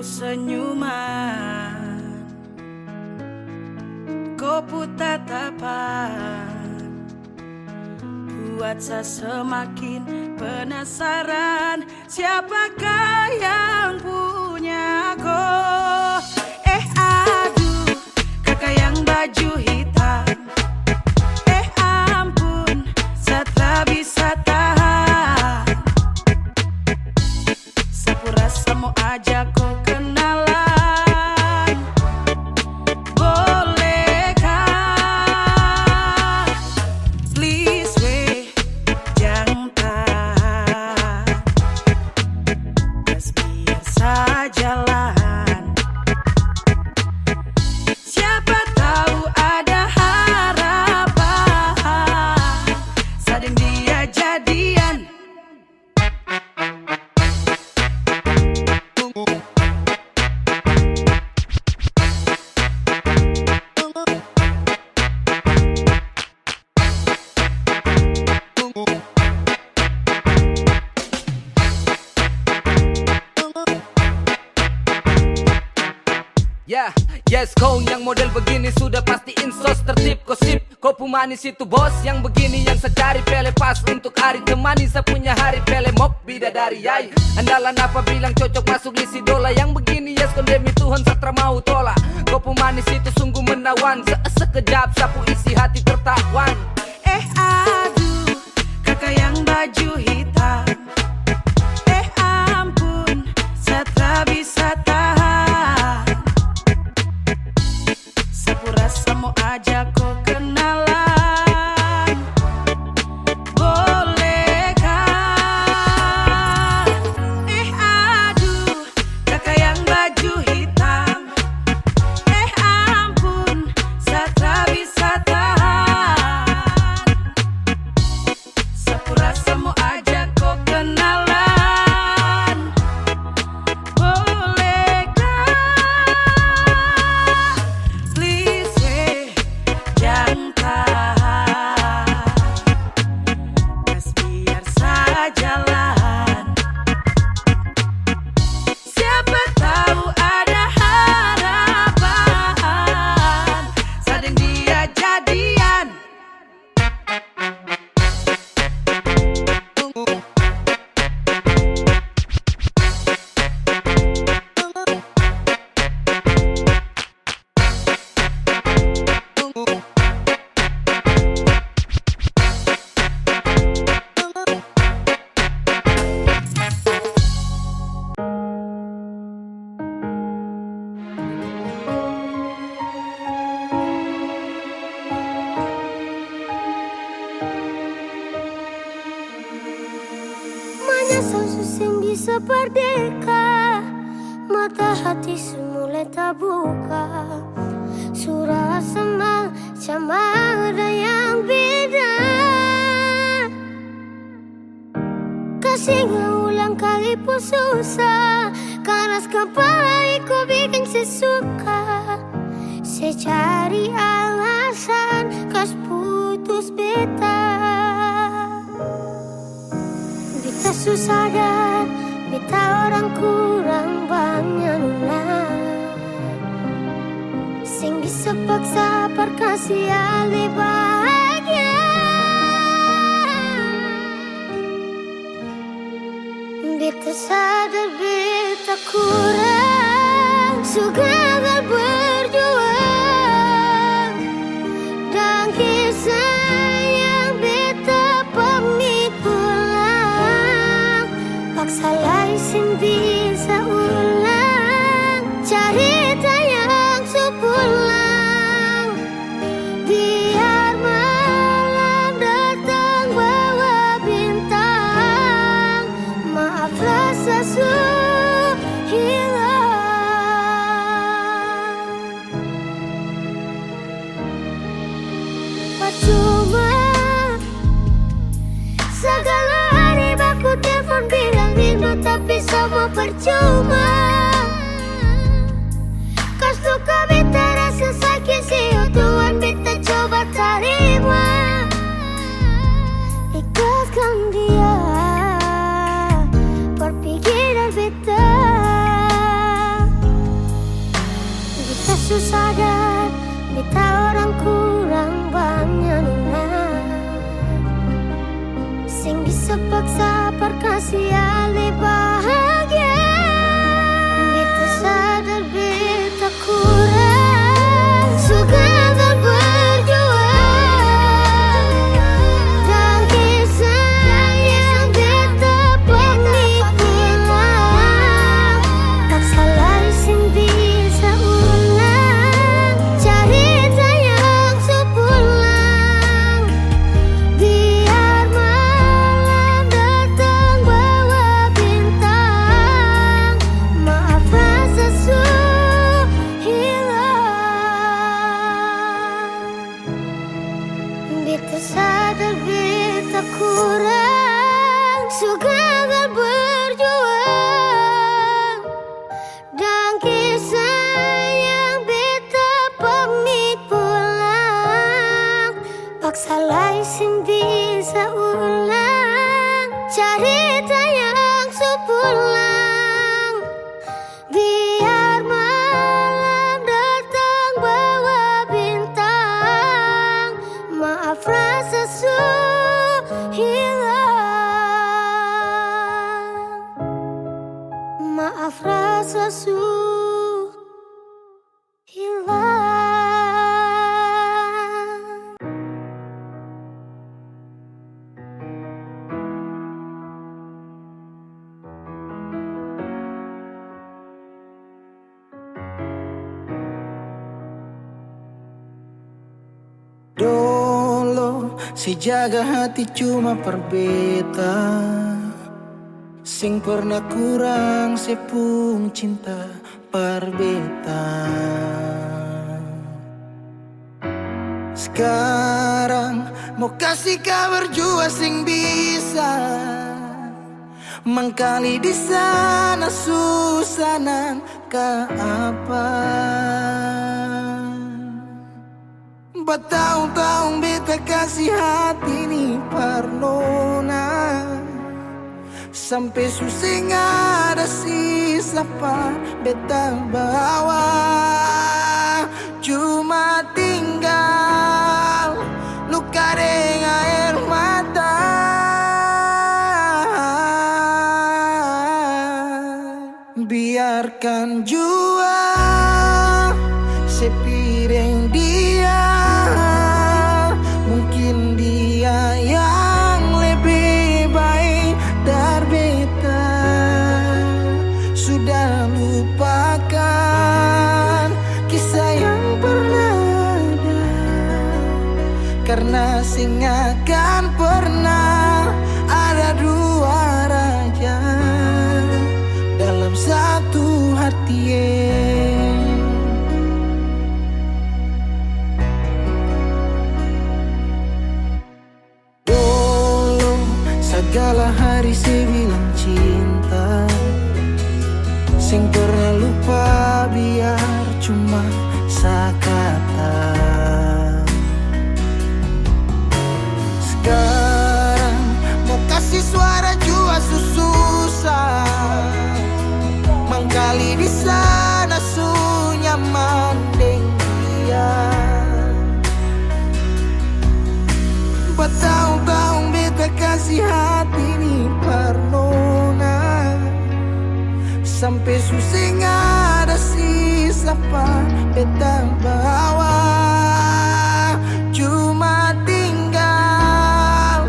senyuman, kopu tatapan, buat saya semakin penasaran, siapakah yang punya kau? Aduh, kakak yang baju hitam, ampun, saya tak bisa tahan. Sapu rasa mau ajak kau kenalan, bolehkah? Please weh, jangan tahan, just biar sajalah. Siapa tahu ada harapan, sading dia jadian. Yeah, yes, kau yang model begini sudah pasti insos tertib gosip. Kau pemanis itu bos yang begini yang secari pele pas untuk hari temani saya punya hari pele mok bidadari yai. Andalan apa bilang cocok masuk list idola yang begini yes kondemi Tuhan satra mau tolak. Kau pemanis itu sungguh menawan, sekejap sapu isi hati tertawan. Aduh, kakak yang baju hitam, ampun, saya tak bisa tahan. Sapu rasa mau ajak kau kenalan, bolehkah? Aduh, kakak yang baju hitam, ampun, saya tak bisa tahan. Sapu rasa mau ajak kau kenalan, bolehkah? Please weh, jangan tahan, just biar sajalah. Siapa tahu ada harapan, sading dia jadian. Menyesal susah bisa berdeka, mata hati semula tak buka. Surah semacam ada yang beda. Kasih ulang kali pun susah, karena kepala ku bikin sesuka. Saya cari alasan kas putus beta. Beta susah dan beta orang kurang banyak nuna. Sing bisa paksa perkasih lebih bahagia. Beta sadar beta kurang, su gagal berjuang. Dan kisah yang beta pamit pulang, paksa laisin bisa ulang cerita yang sepulang. Biar malam datang bawa bintang, maaf rasa su hilang. Percuma segala hari baku telepon bilang rindu, tapi semua percuma. Kas luka beta rasa sakit sih, Tuhan beta coba terima. Ikhlaskan dia perpikiran beta. Beta orang kurang banyak nuna, sing bisa paksa perkasih ale bahagia. Beta sadar beta kurang, suka gak berjuang, dan kisah yang beta pernah pulang. Tak salah sing bisa ulang, cerita yang sepulang. Biar malam datang bawa bintang, maaf rasa su hilang. Beta sadar beta kurang, suka gak berjuang, dan kisah yang beta pamit pulang. Paksa lai sing bisa ulang, cerita yang sepulang. Biar malam datang bawa bintang, maaf rasa su hilang. Maaf rasa su hilang. Dolo si jaga hati cuma perbeta, sing pernah kurang sepung cinta perbeta. Sekarang mau kasih kabar jua sing bisa mangkali di sana susanan ke apa. Bertahun-tahun beta kasih hati ni parnona, sampai susing ada sisa par beta bawa. Cuma tinggal luka dengan air mata. Biarkan jua sepiring dia, mungkin dia yang lebih baik dari beta. Sudah lupakan kisah yang pernah ada, karena sing akan pernah ada dua raja dalam satu hati. Dulu segala hari saya bilang cinta, sing pernah lupa biar cuma sekata. Sekarang mau kasih suara jua susah, mangkali di sana su nyaman deng dia. Bertahun-tahun beta kasih hati ni parnona, sampai susing ada sisa pa beta bawa. Cuma tinggal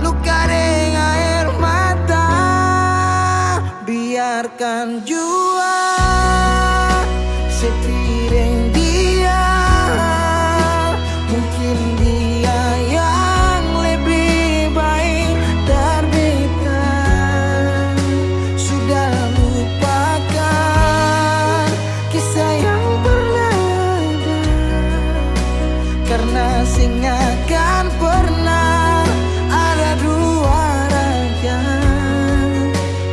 luka dengan air mata. Biarkan jua sepiring dia, mungkin dia yang lebih baik dari beta. Sudah lupakan kisah yang pernah ada, karena sing akan pernah ada dua raja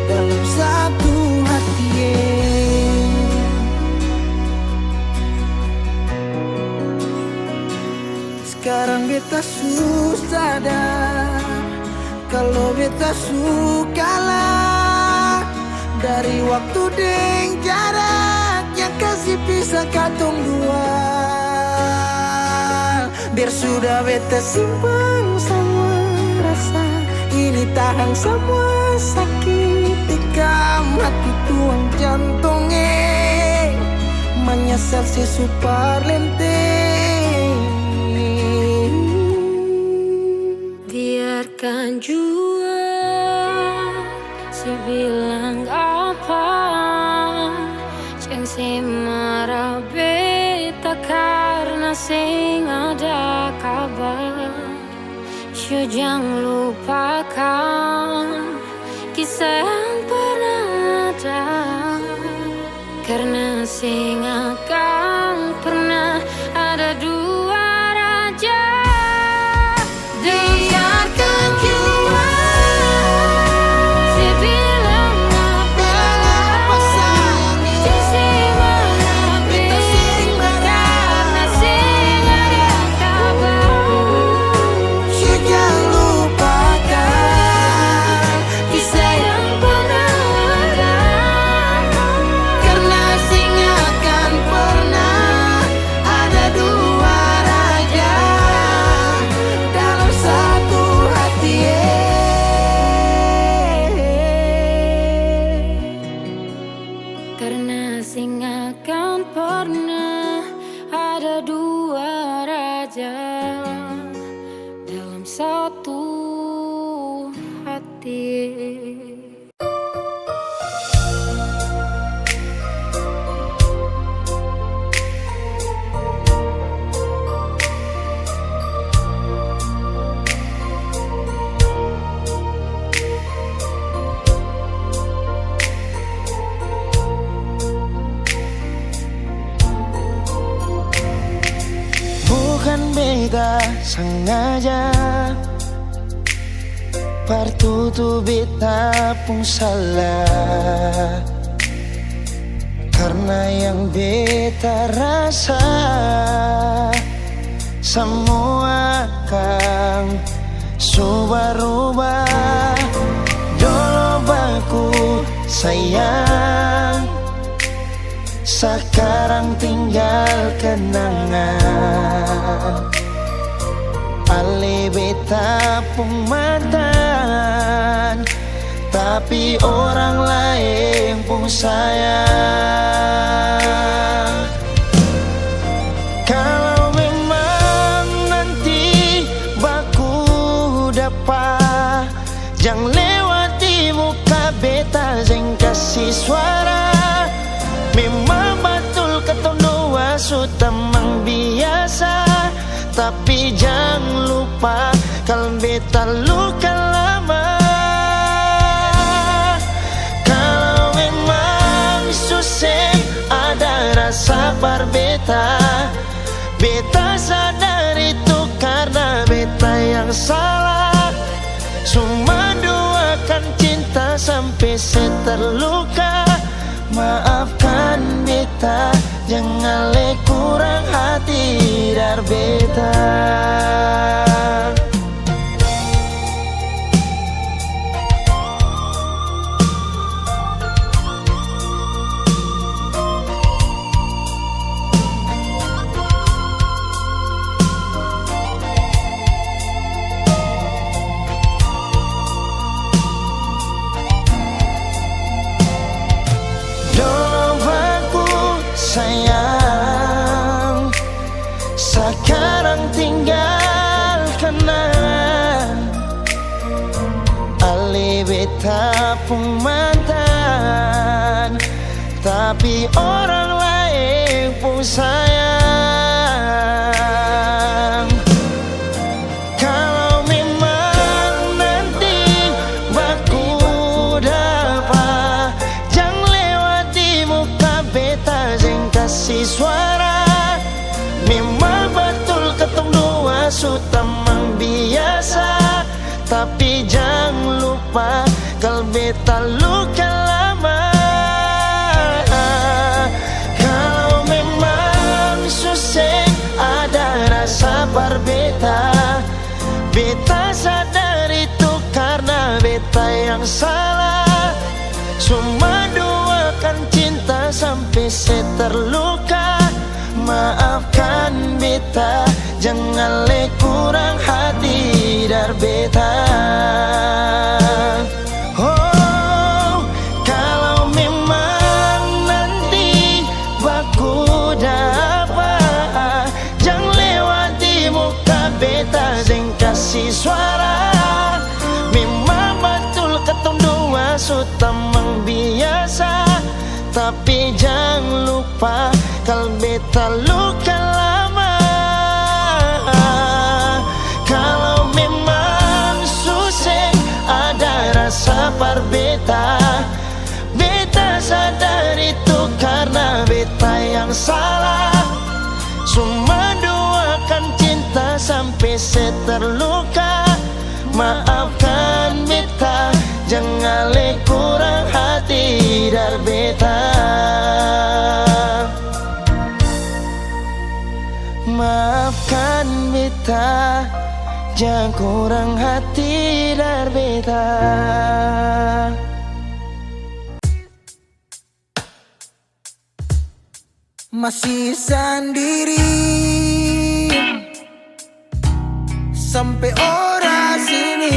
dalam satu hati. Sekarang beta susah sadar kalau beta sukalah dari waktu deng jarak yang kasih pisah katong dua. Biar sudah beta simpan semua rasa, ini tahan semua sakit tikam hati tuang jantungnya, menyesal si super lenteng. Biarkan jua si bilang apa, jangan si marah beta karena sing ada kabar. Yo jangan lupakan kisah yang pernah ada, karena sing akan pernah ada dua raja. Biarkan jua si bilang apa, jangan si marah beta karena sing ada kabar. Yo jangan lupakan Kisah yang pernah ada, karena sing akan pernah ada dua raja dalam satu hati. karena sing akan pernah ada dua raja dalam satu hati. Bukan beta sengaja, partutu beta pun salah, karena yang beta rasa semua akan subah-rubah. Dulu baku sayang, sekarang tinggal kenangan. Ale beta pun mantan, tapi orang lain pun sayang. Kalau memang nanti baku dapat, jangan lewati muka beta, jangan kasih suara. Memang betul ketundua sudah mang biasa, tapi jangan lupa kalau beta luka lama. Kalau memang susah ada rasa berbeta, beta sadar itu karena beta yang salah. Cuma doakan cinta sampai saya terluka. Maafkan beta, jangan le kurang hati dar beta. Sayang, sekarang tinggal kenang. Ale beta pun mantan, tapi orang lain pun sayang. Kalau memang nanti baku dapat, jangan lewati muka beta, jangan kasih suara. Memang betul ketong dua sudah mang biasa, tapi jangan lupa kalau beta luka lama. Kalau memang susah ada rasa berbeda, beta sadar itu karena beta yang salah. Cuma doakan cinta sampai saya terluka. Maafkan beta, jangan le kurang hati dar beta. Oh, kalau memang nanti baku dapat, jangan lewati muka beta zeng kasih suara. Memang betul ketong dua sutamang biasa, tapi jangan lupa kalau beta luka lama. Kalau memang susah ada rasa par beta, beta sadar itu karena beta yang salah. Cuma doakan cinta sampai terluka. Maafkan beta, jangan le kurang hati dar beta. Maafkan beta, jangan kurang hati dar beta. Masih sendiri sampai ora sini,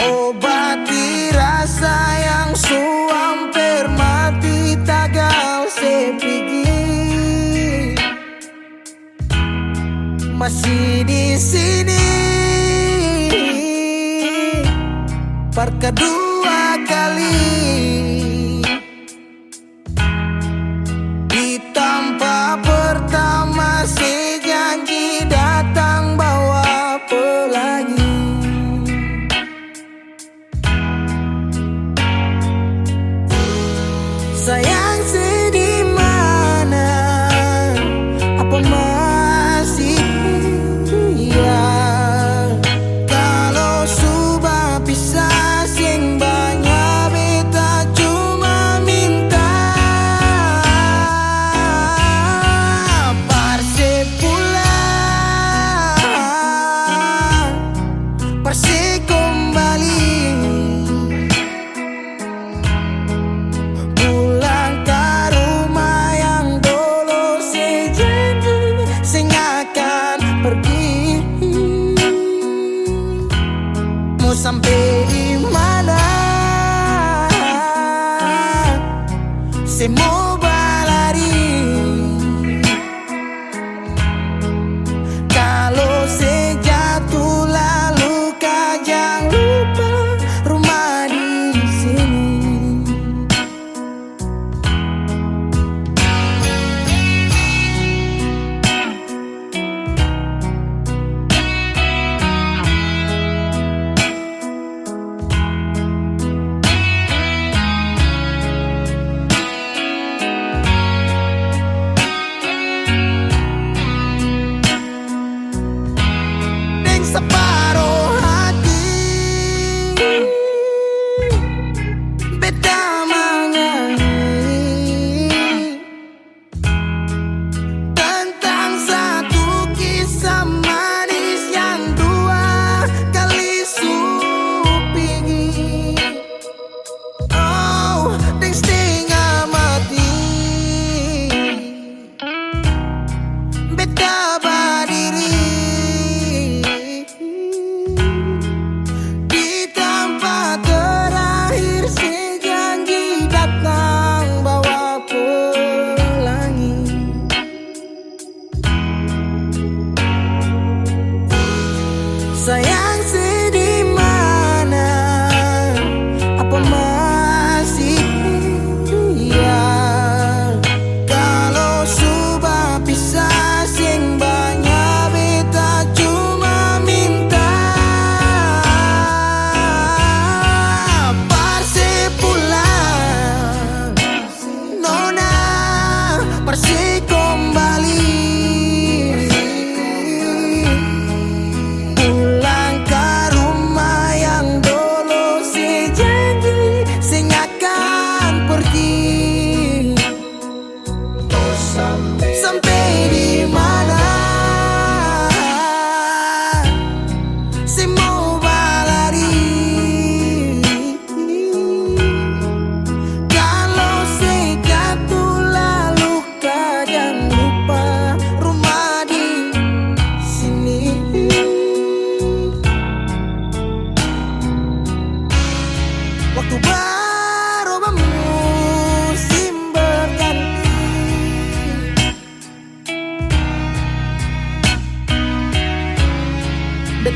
obati rasa yang suamper mati tagal sepigi. Masih di sini par kedua kali, di tanpa pertama si janji datang bawa pelangi. Sayang sedih mana, apa masih ya? Kalau sudah pisah sing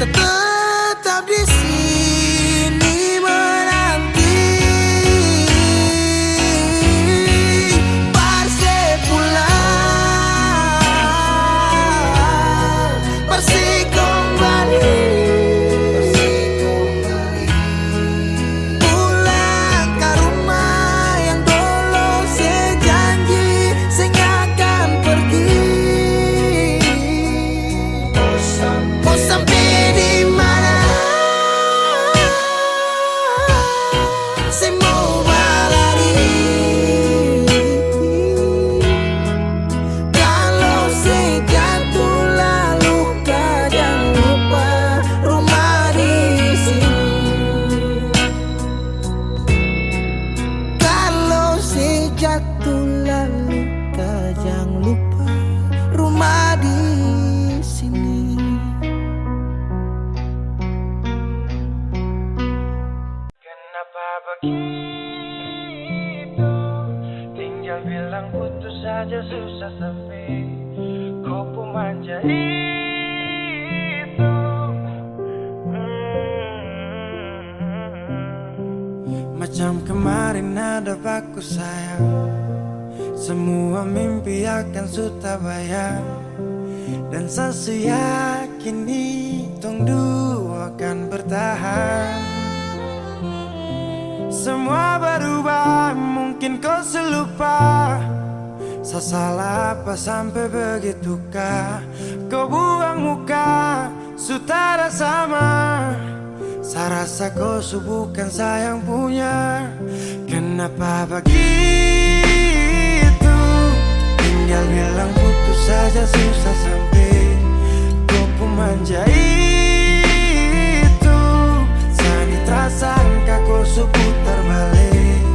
tetap di sini menanti. Persik pulang, Persik kembali. Pulang ke rumah yang dulu sejanji sing akan pergi. Mau sampai di mana? Saya mau berlari. Kalau saya jatuh lalu jangan lupa rumah di sini. Kalau saya jatuh lalu jangan lupa rumah di sini. Kenapa begitu? Tinggal bilang putus saja susah sampai kau pun manja itu. Macam kemarin ada baku sayang, semua mimpi akan sudah bayang. Dan saya yakin tong dua akan bertahan. Semua berubah, mungkin kau selupa. Saya salah apa sampai begitukah? Kau buang muka, sutara sama. Saya rasa kau bukan sayang punya. Kenapa begitu? Tinggal bilang putus saja susah sampai kau pun manja itu. Sani tak sangka kau putar balik.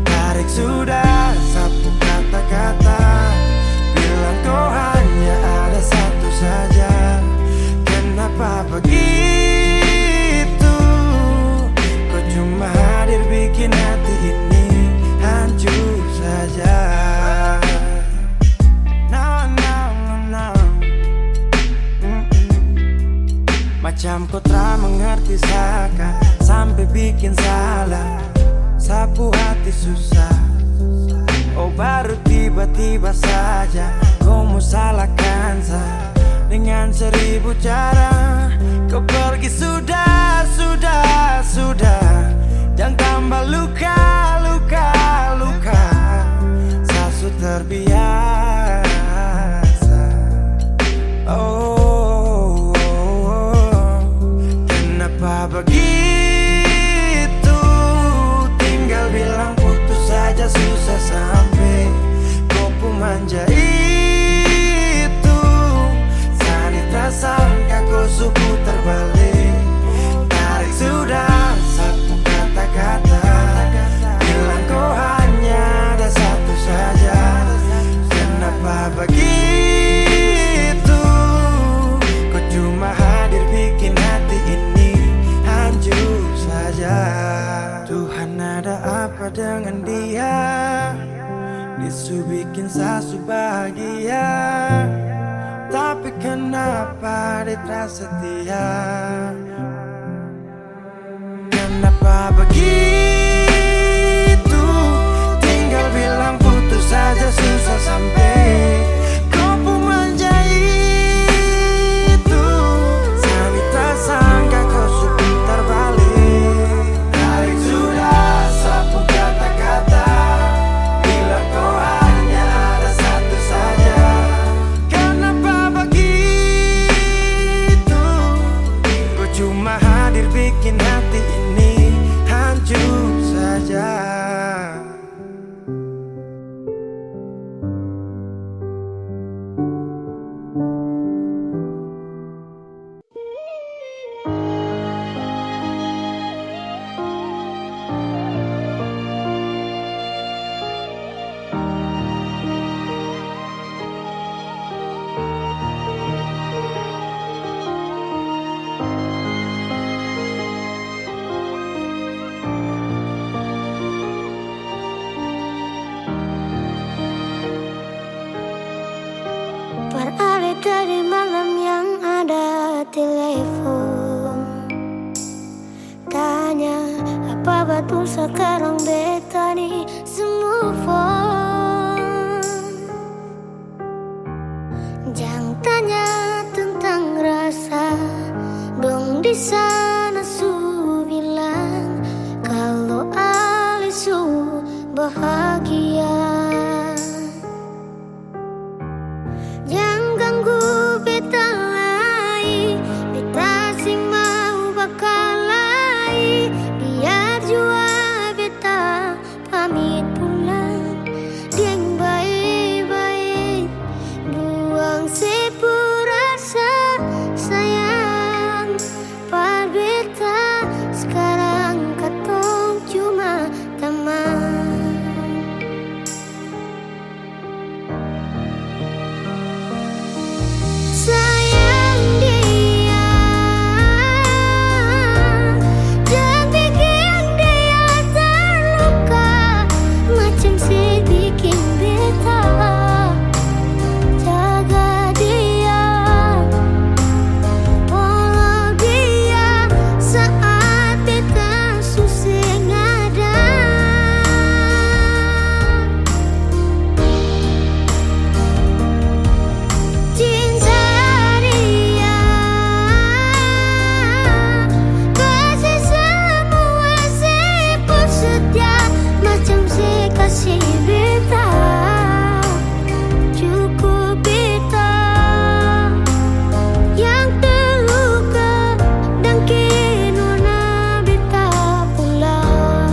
Tarik sudah sapu kata-kata, bilang kau hanya ada satu saja. Kenapa begitu? Kau cuma hadir bikin hati ini hancur saja. Macam kau tak mengerti saka sampai bikin salah, sapu hati susah. Oh baru tiba-tiba saja kau mau salahkan saya dengan 1000 cara. Kau pergi sudah. Jangan tambah luka. Saya sudah terbiasa. Oh, kenapa begitu? Tinggal bilang putus saja susah sampai kau pun manja itu. Sani tak sangka kau putar balik. Tarik sudah sapu kata-kata, bilang kau hanya ada satu saja. Kenapa begitu? Kau cuma hadir bikin hati ini hancur saja. Tuhan ada apa dengan dia? Disu bikin sasu bahagia, tapi kenapa dia tak setia? Kenapa begitu? Tinggal bilang putus saja susah sampai kau pun manja itu. Sani tak sangka kau putar balik. Tarik sudah sapu kata-kata, bilang kau hanya ada satu saja. Kenapa begitu? Kau cuma hadir bikin hati ini hancur saja. Beralih dari malam yang ada telepon, batu sekarang beta nih move on. Jangan tanya tentang rasa, dong di sana su bilang kalau Ali su bahagia. Jangan ganggu beta lagi, beta sing mau bakal lagi. Biar jua beta pamit pulang, deng baik-baik. Buang sepurasa sayang, par beta sekarang katong cuma teman. Sayang dia, jangan bikin dia terluka, macam sedikit beta. Jaga dia, follow dia saat beta susah ada. Cinta dia, kasih semua sepul setia, macam kasih beta. Cukup beta yang terluka dan kenona beta pulang.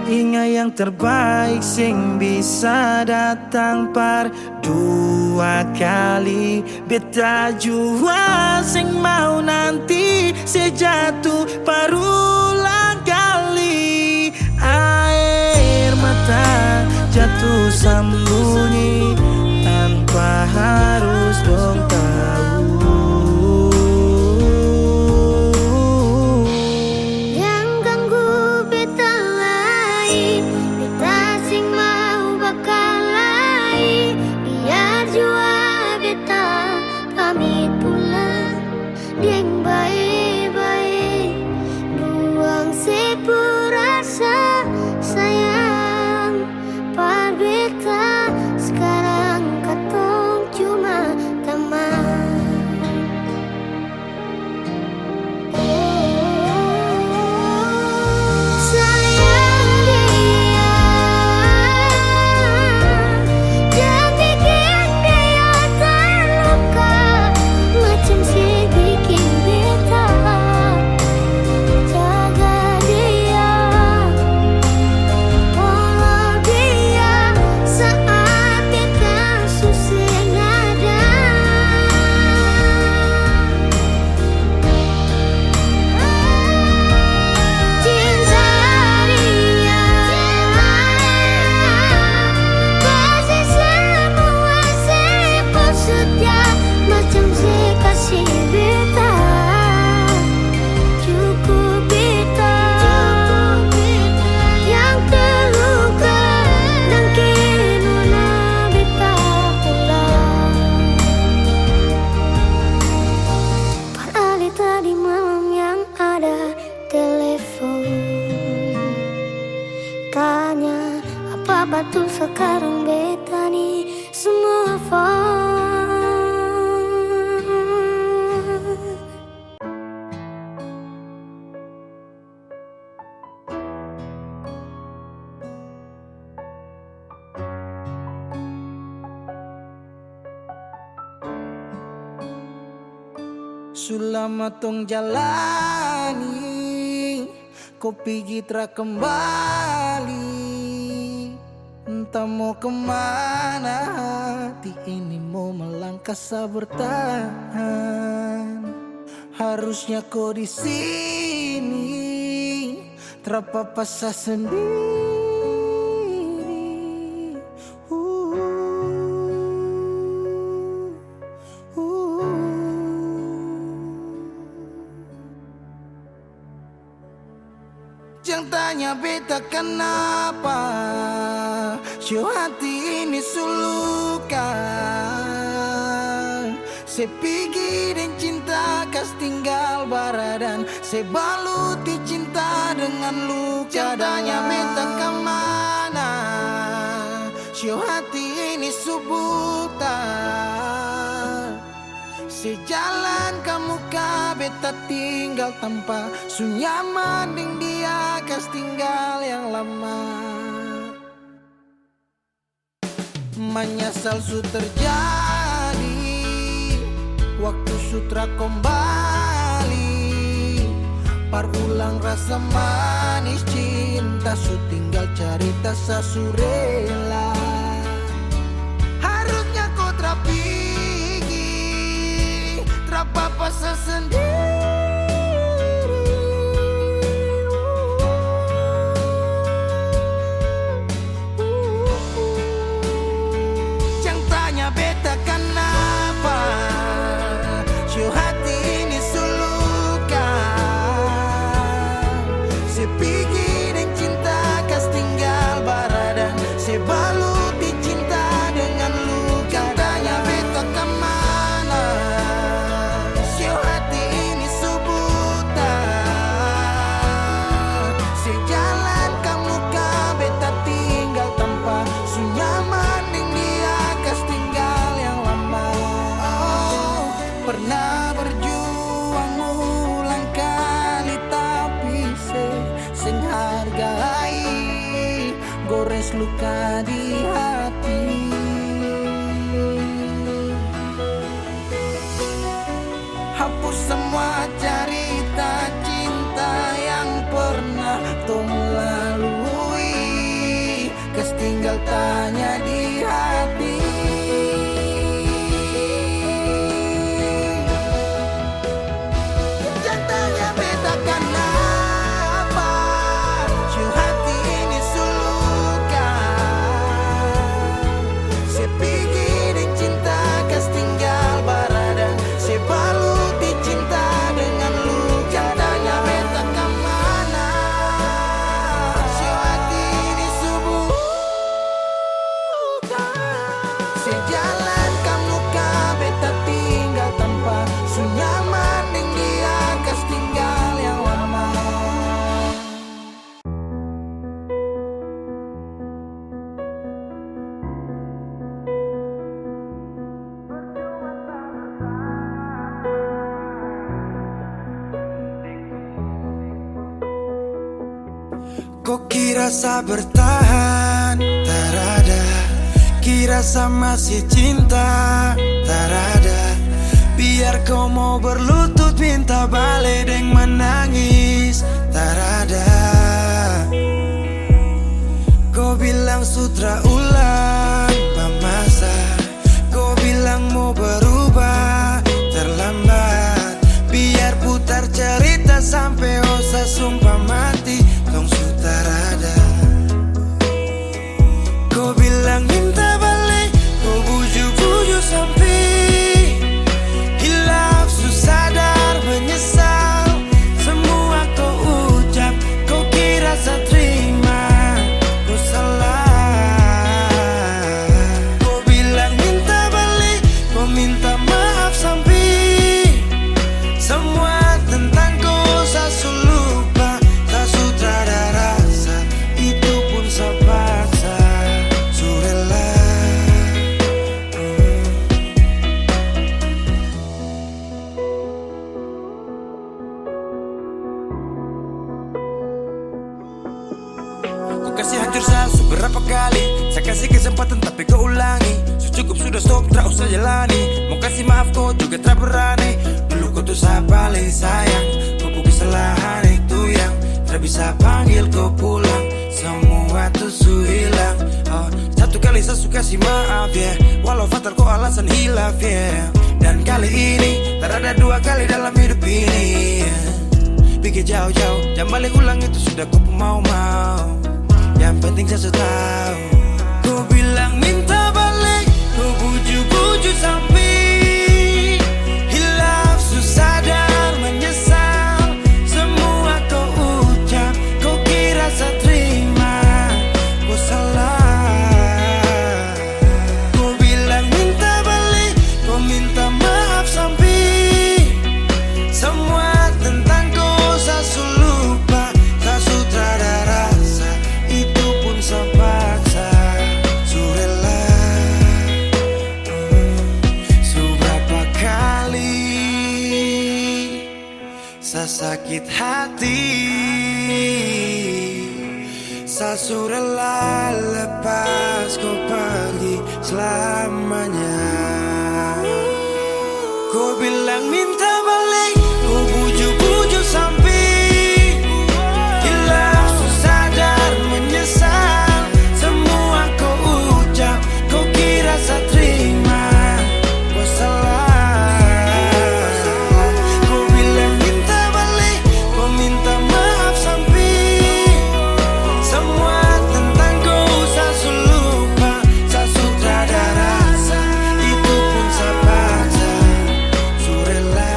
Ingat yang terbaik sing bisa datang par dua kali. Beta jua sing mau nanti sejatuh parulang kali. Air mata jatuh sembunyi tanpa harus dong tahu. Yang ganggu beta lagi, beta sing mau bakal lagi. Biar jua beta pamit pulang, deng baik-baik. Buang sepurasa sayang, par beta sekarang katong cuma teman. Sayang dia, jangan bikin dia terluka, macam sedikit beta. Jaga dia, follow dia saat beta susah ada. Cinta dia, kasih semua sepul setia, macam kasih beta. Cukup beta yang terluka dan kenona beta pulang. Par Ali tadi malam yang ada telepon, tanya apa betul sekarang beta nih move on. Sulama tong jalani, kopi gitra kembali. Entah mau kemana, hati ini mau melangkah bertahan. Harusnya kau di sini, terpapasa sendiri. Jangan tanya beta kenapa, show hati ini sulukan. Sepigi dan cinta kas tinggal baradan, sebaluti cinta dengan luka. Cintanya beta kemana, sio hati ini subuta. Sejalan kamu ka beta tinggal tanpa sunyaman ding dia kas tinggal yang lama. Menyesal su terjadi waktu sutra kembali, parulang rasa manis cinta su tinggal cerita sasurela. Harusnya kau terapigi, terapa sendiri. Jangan tanya beta kenapa, sio hati ini suluka. Sepigi dan cinta kas tinggal baradan, sebaluti cinta dengan luka. Tanya beta kemana, sio hati ini subuta. Sejalan kamu ka beta tinggal tanpa sunyaman ding dia kas tinggal yang lama. Oh, pernah berjuang ulang kali tapi sing hargai gores luka di hati. Hapus semua cerita cinta yang pernah tung lalui, kes tinggal tanya di hati. Jangan tanya beta kenapa, sio hati ini suluka. Sepigi dan cinta kas tinggal baradan, sebaluti cinta dengan luka. Tanya beta kemana, sio hati ini subuta. Sejalan kamu ka beta tinggal tanpa sunyaman ding dia kas tinggal yang lama. Kok kira sa bertahan, tarada. Kira sa masih cinta, tarada. Biar kau mau berlutut minta balik deng menangis, tarada. Kau bilang sutra ulang pamasa, kau bilang mau berubah terlambat. Biar putar cerita sampai osa sumpah mati, tong sutarada. Kau bilang minta balik, kau bujuk-bujuk sampai hilaf sadar menyesal. Semua kau ucap, kau kira saya terima, kau salah. Kau bilang minta balik, kau minta maaf sampai semua tentang kau saya lupa. Tak sutradara rasa, itu pun saya paksa, surela. Kau kasih hancur saya seberapa kali, saya kasih kesempatan tapi kau ulangi. Cukup sudah stop, tak usah jalani. Mau kasih maaf kau juga tak berani. Dulu kau tuh saya paling sayang, kau bukan kesalahan itu yang tak bisa panggil kau pulang. Semua tuh su hilang. Oh, satu kali saya suka kasih maaf ya, walau fatal kau alasan hilaf ya. Dan kali ini tak ada dua kali dalam hidup ini ya. Pikir jauh-jauh, jangan balik ulang itu sudah kau mau-mau. Yang penting saya sudah tahu. Kau bilang minta balik, kau bujuk-bujuk sampai hilaf sadar menyesal. Semua kau ucap, kau kira saya terima, kau salah. Kau bilang minta balik, kau minta maaf sakit hati. Saya sudah lepas kau pergi selamanya. Kau bilang minta balik, kau bujuk-bujuk sampai hilang sadar menyesal. Semua kau ucap, kau kira saya terima. Kau salah. Kau bilang minta balik, kau minta maaf sampai semua tentang kau saya sudah lupa. Saya sudah ada rasa, itu pun saya paksa. Surela,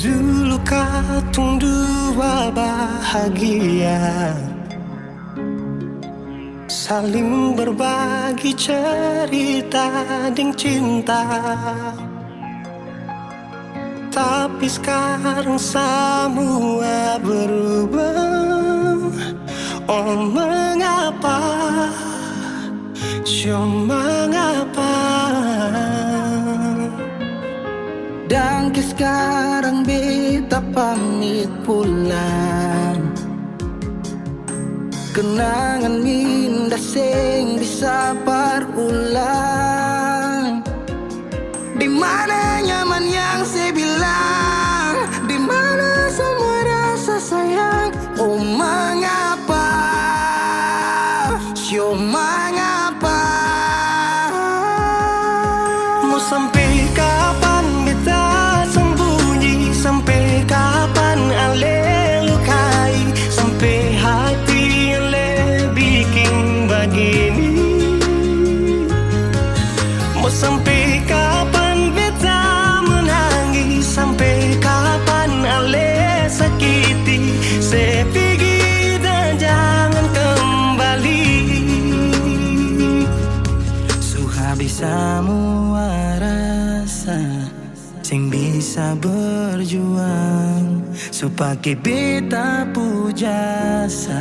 Dulu katong dua bahagia, saling berbagi cerita dan cinta. Tapi sekarang semua berubah. Oh mengapa, so mengapa? Dan sekarang beta pamit pulang. Kenangan indah sing bisa berulang. Di mana nyaman yang saya bilang, di mana semua rasa sayang. Oh mengapa, so mengapa? Mau sampai kapan beta sembunyi? Sampai kapan ale lukai? Sampai hati ale bikin begini? Mau sampai kapan beta menangis? Sampai kapan ale sakiti? Saya pergi dan jangan kembali. Habis semua rasa sing bisa berjuang, supaya beta pujasa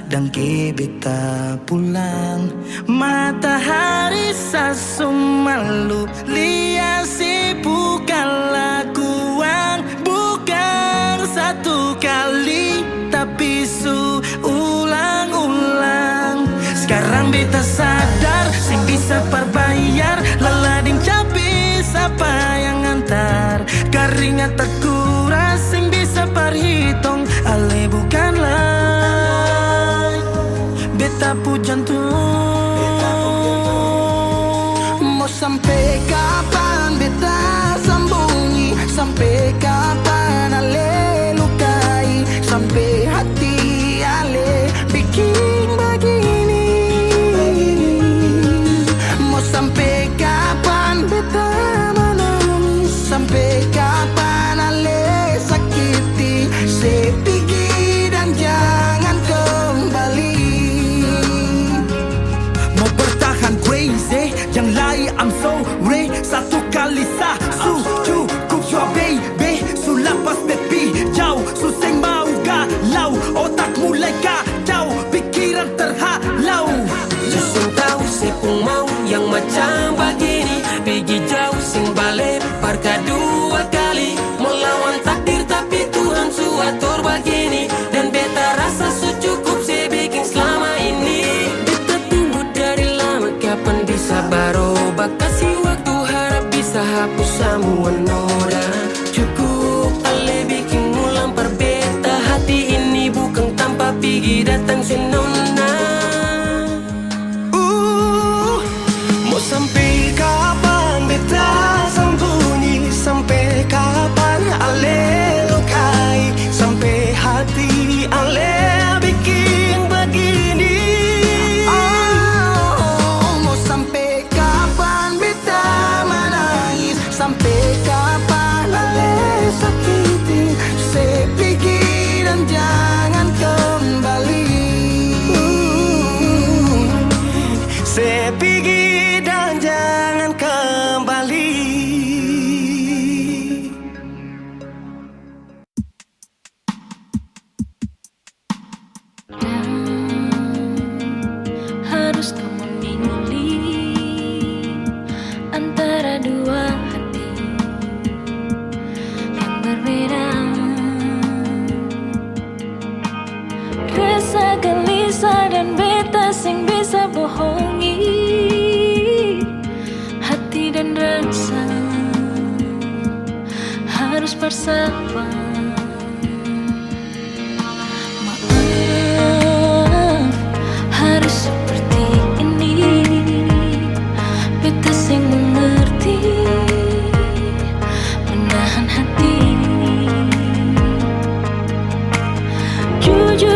dan ke beta pulang. Matahari sasumalu liasi bukan lakuan, bukan satu kali tapi ulang-ulang. Sekarang beta sadar sing bisa perbayar lalading capi siapa yang antar. Keringat terkuras sing bisa perhitung ale bukanlah beta pu jantung. Mau sampai kapan beta sembunyi? Sampai kapan ale lukai? Sampai hati ale bikin begini? Sampai kapan beta menangis? Sampai kapan ale sakiti? Saya pergi dan jangan kembali. Mau bertahan crazy, yang lain I'm sorry. Satu kali sah cukup jua baby. Sulapas baby jauh, suseng mau galau. Otak mulai kacau, pikiran terhalau. Susung tahu sepung mau yang macam begini. Pergi jauh sing balik parka dua kali. Melawan takdir tapi Tuhan suatur begini. Dan beta rasa cukup saya bikin selama ini. Beta tunggu dari lama kapan bisa berubah. Kasih waktu harap bisa hapus semua noda. Cukup ale bikin ulang perbeta. Hati ini bukan tanpa pergi datang senona. Sampai kapan beta sembunyi? Sampai kapan ale lukai? Sampai hati ale bikin begini? Oh, mau sampai kapan beta menangis? Sampai kapan ale sakiti? Saya pergi dan jangan kembali.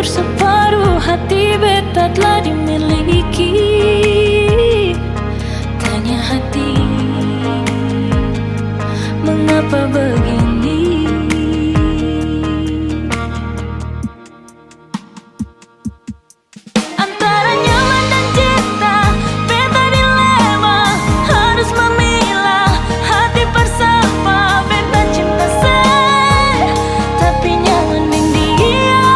Jujur separuh hati beta telah dimiliki. Tanya hati, mengapa begini? Antara nyaman dan cinta, beta dilema. Harus memilah hati bersama. Beta cinta saya, tapi nyaman dengan dia.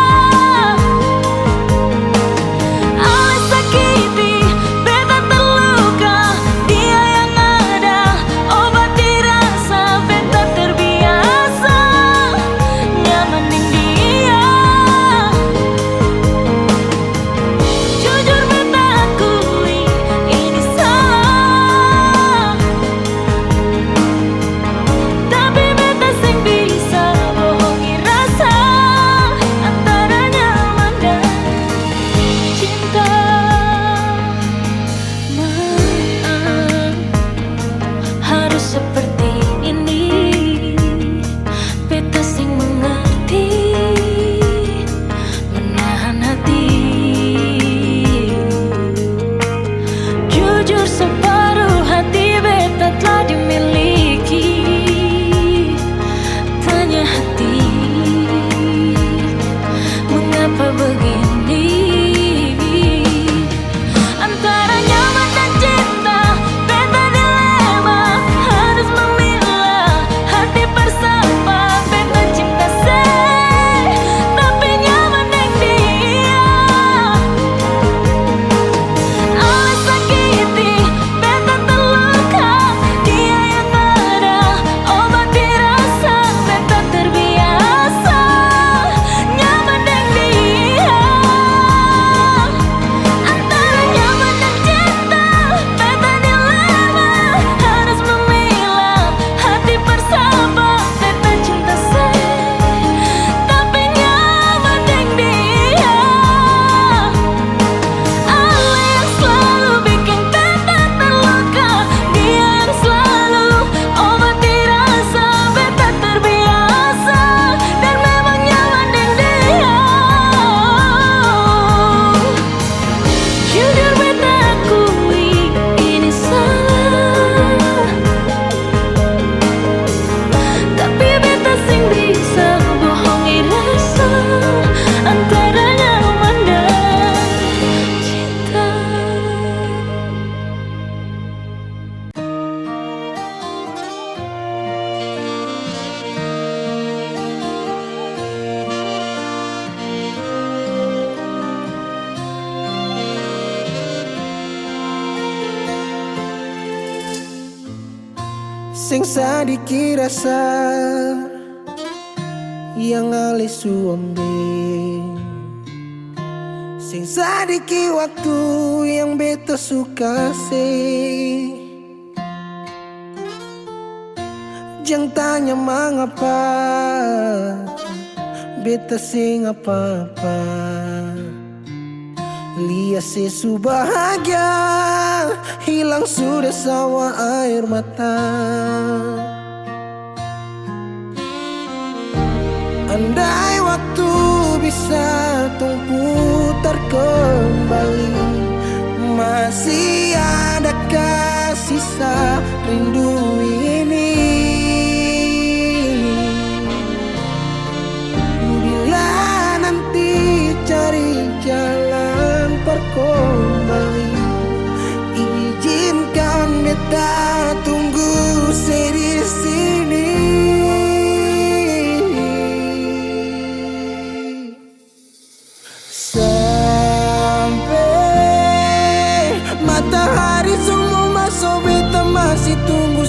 Alis sakiti, beta terluka. Dia yang ada, obati rasa. Beta terbiasa, nyaman dengan dia. Jujur beta akui, ini salah. Tapi beta sing bisa bohongi rasa. Antara nyaman dan cinta. Maaf, harus seperti ini. Beta sing mengerti, menahan hati. Jujur separuh hati beta telah dimiliki. Tanya hati, mengapa begini? Antara nyaman dan cinta, beta dilema. Harus memilah hati bersama. Beta cinta saya, tapi nyaman dengan dia. Alis sakiti, beta terluka. Dia yang ada, obati rasa. Beta terbiasa, nyaman dengan dia. Antara nyaman dan cinta, beta dilema. Harus memilah hati bersama. Beta cinta saya, tapi nyaman dengan dia. Allah yang selalu bikin beta terluka. Dia yang selalu obati rasa. Beta terbiasa, dan memang nyaman dengan dia. Jujur beta akui, ini salah. Tapi beta sing bisa bohongi rasa. Antara nyaman dan cinta. Sing sadiki rasa yang alis suambe. Sing sadiki waktu yang beta suka sih. Jangan tanya mengapa beta sing apa-apa. Lihat sesu bahagia, hilang sudah sawa air mata. Andai waktu bisa tung putar kembali, masih adakah sisa rindu ini? Bila nanti cari jalan kembali, izinkan beta tunggu di sini. Sampai matahari semua masuk, beta masih tunggu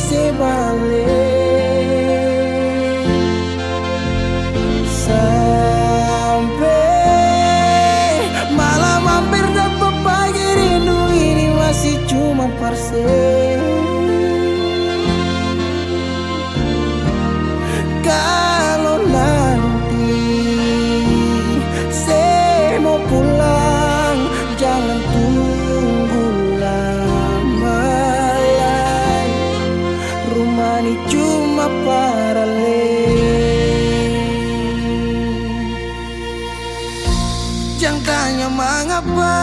Jangan tanya mengapa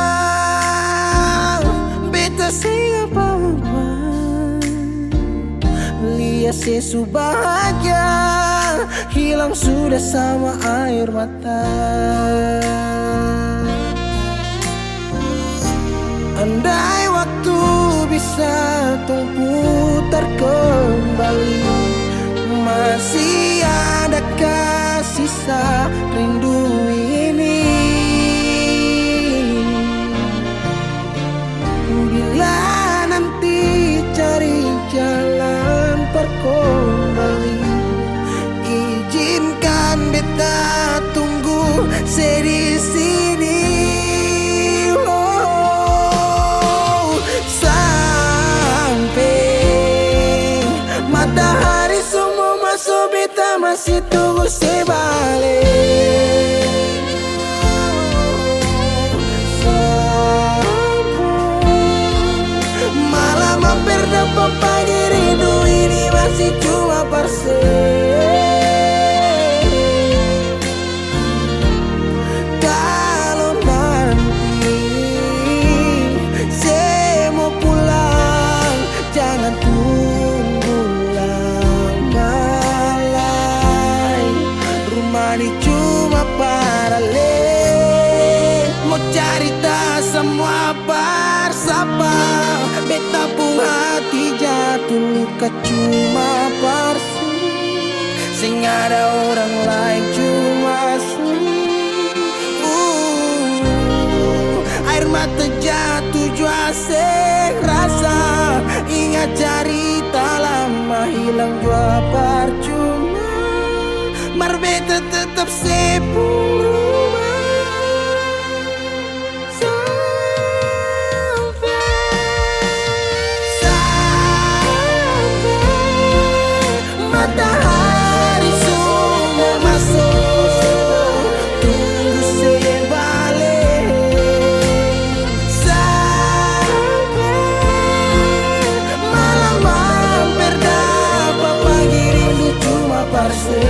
beta sing apa-apa. Lihat sesu bahagia hilang sudah sama air mata. Andai waktu bisa tung putar kembali, masih adakah sisa rindu ini? Bila nanti cari jalan kembali, izinkan beta tunggu di sini. Oh, sampai matahari semua masuk, beta masih tunggu sebalik. Malam hampir dapat pagi, rindu ini masih cuma parse. Kalau nanti saya mau pulang, jangan tunggu lama lagi. Rumah ini cuma paralel, mau cerita semua bersama. Beta pun hati jatuh luka cuma parsi, sing ada orang lain cuma air mata jatuh jua sing rasa. Ingat cerita lama hilang jua percuma, mar beta tetap sepuluh. Matahari semua masuk, tunggu sebalik. Sampai malam hampir dapat pagi, rindu cuma parse.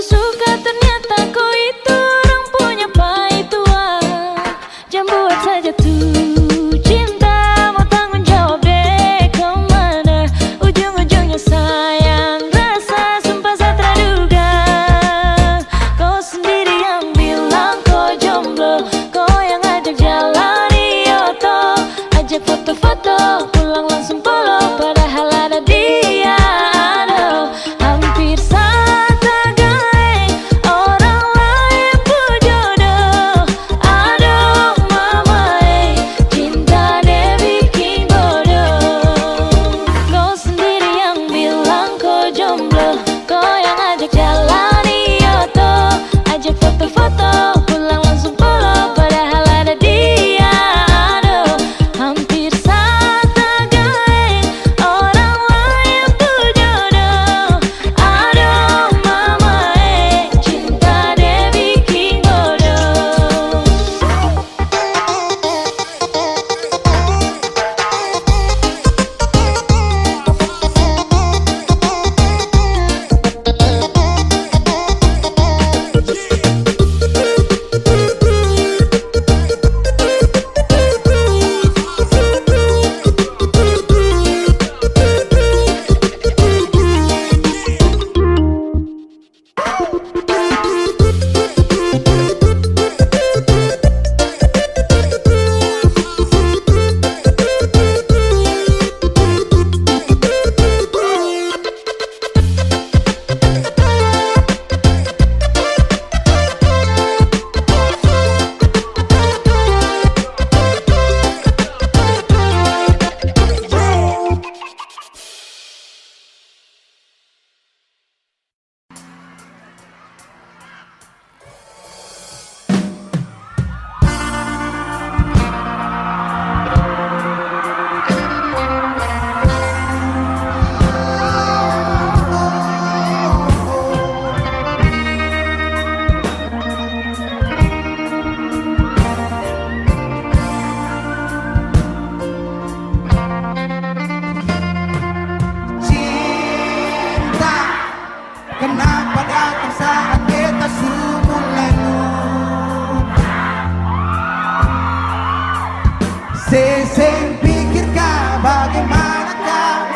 suka ternyata kau itu orang punya pai tua. Jangan buat saja tuh cinta, mau tanggung jawab deh kemana ujung-ujungnya sayang. Rasa sumpah saya terduga, kau sendiri yang bilang kau jomblo, kau yang ajak jalan Yoto, ajak foto-foto, pulang langsung polo, padahal ada dia. Aduh, hampir saja gaeng orang lain berjodoh. Aduh mama cinta deh bikin bodoh. Kau sendiri yang bilang kau jomblo, kau yang ajak jalan Yoto, ajak foto-foto, pulang langsung polo, padahal ada dia. Aduh, hampir saja gaeng orang lain berjodoh. Aduh mama cinta deh bikin bodoh. Cinta, kenapa datang saat kita mulai lupa? Seseng pikirkah bagaimanakah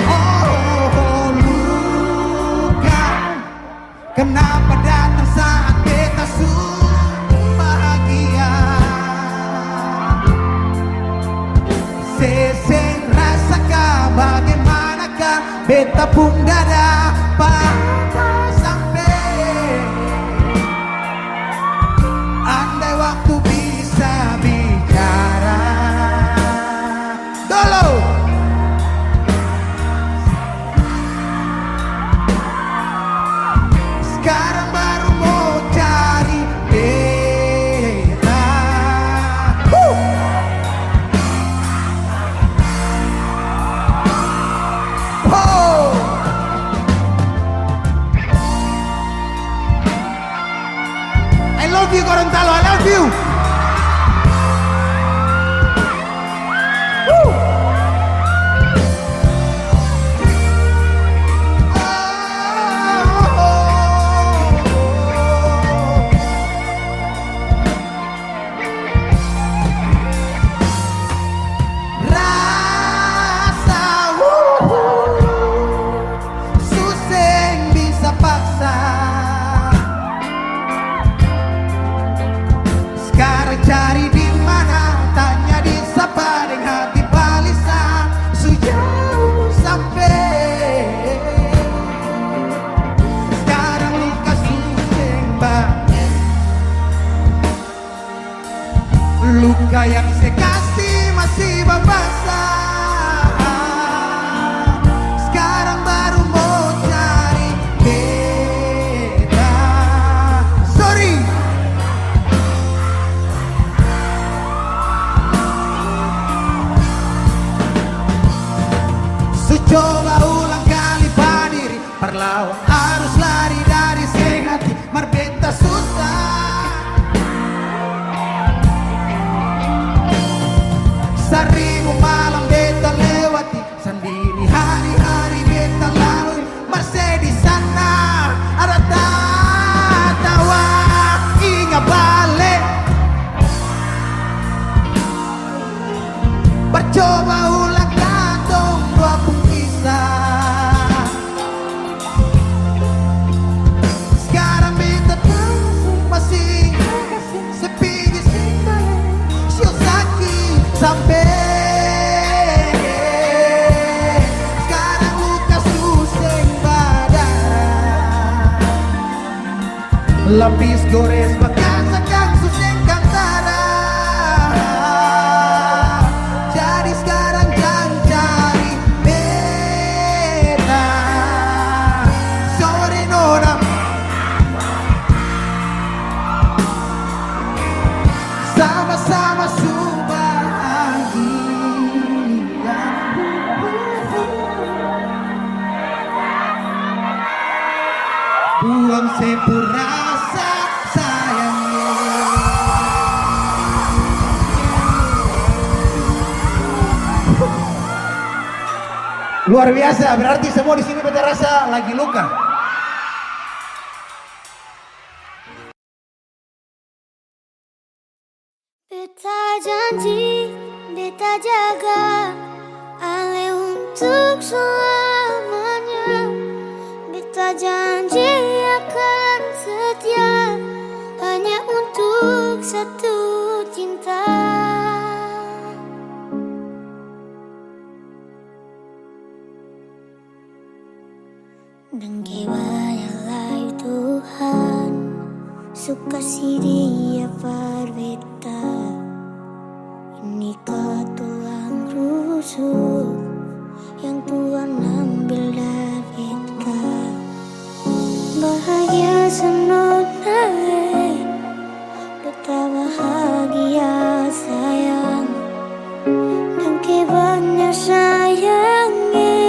oh luka, kenapa datang saat kita bahagia? Seseng rasakah bagaimanakah beta pun dada patah sampai. Andai waktu bisa bicara dulu, sekarang baru mau cari beta. Oh. I love you Gorontalo, I love you. Woo. Rasa suseng bisa paksa. Sekarang cari di mana, tanya di sapa dengan hati balisa. Sejauh sampai sekarang luka suseng banget. Luka yang saya kasih masih berbasah. Sekarang baru mau cari beta. Sorry. Coba ulang kali berdiri, perlawan harus lari dari hati. Marbeta susah, sarimu malam sampai sekarang luka suseng badan, lapis gores bekas akan suseng kantara. Jadi sekarang jangan cari beta, sorry nona. Sama-sama subahagia, buang sepur rasa sayangnya. Luar biasa, berarti semua di sini beta rasa lagi luka. Beta janji, beta jaga Ale untuk selamanya. Beta janji akan setia hanya untuk satu cinta. Dan kewayalah Tuhan suka si dia berbeda. Ini tulang rusuk yang Tuhan ambil dari kita. Bahagia senonai, beta bahagia sayang. Dan kebanyak sayangi,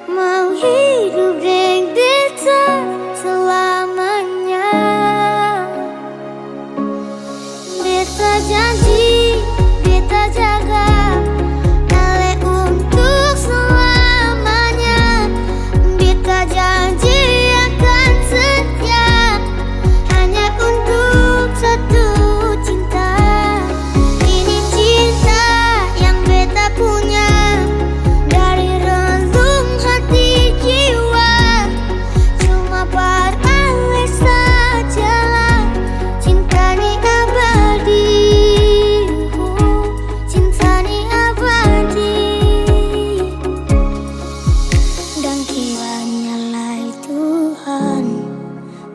mau hidup dengan beta selamanya. Beta janji, beta jaga Ale untuk selamanya. Beta janji akan setia hanya untuk satu cinta. Ini cinta yang beta punya dari relung hati jiwa. Cuma pada Ale sajalah cinta ni abadi. Cinta ni abadi. Dan kiranya lah Tuhan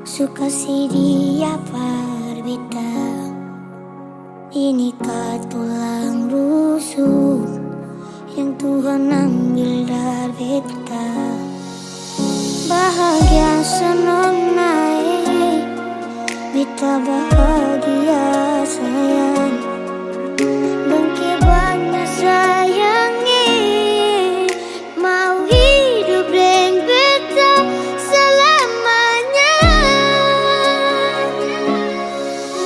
suka si dia berbeda. Ini tulang rusuk yang Tuhan ambil dari beta. Bahagia senonai, beta bahagia sayang. Dan kebanyak sayangi, mau hidup dengan beta selamanya.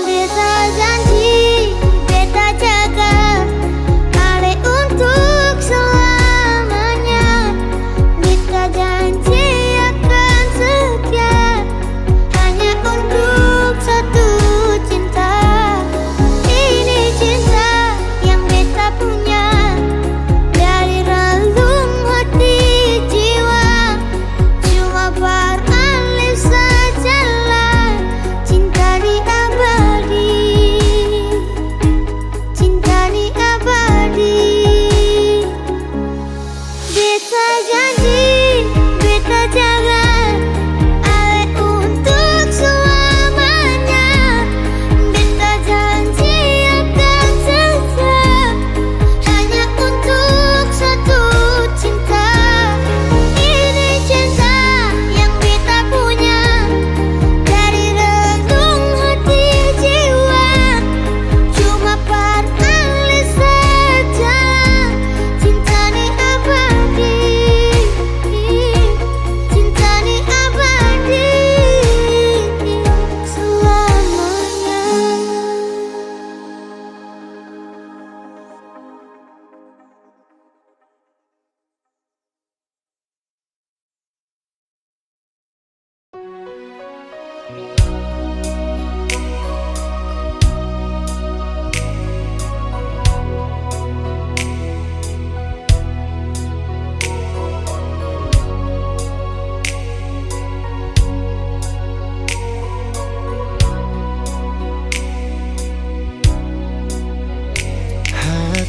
Beta janji, beta jaga Ale untuk selamanya. Beta janji akan setia hanya untuk satu cinta.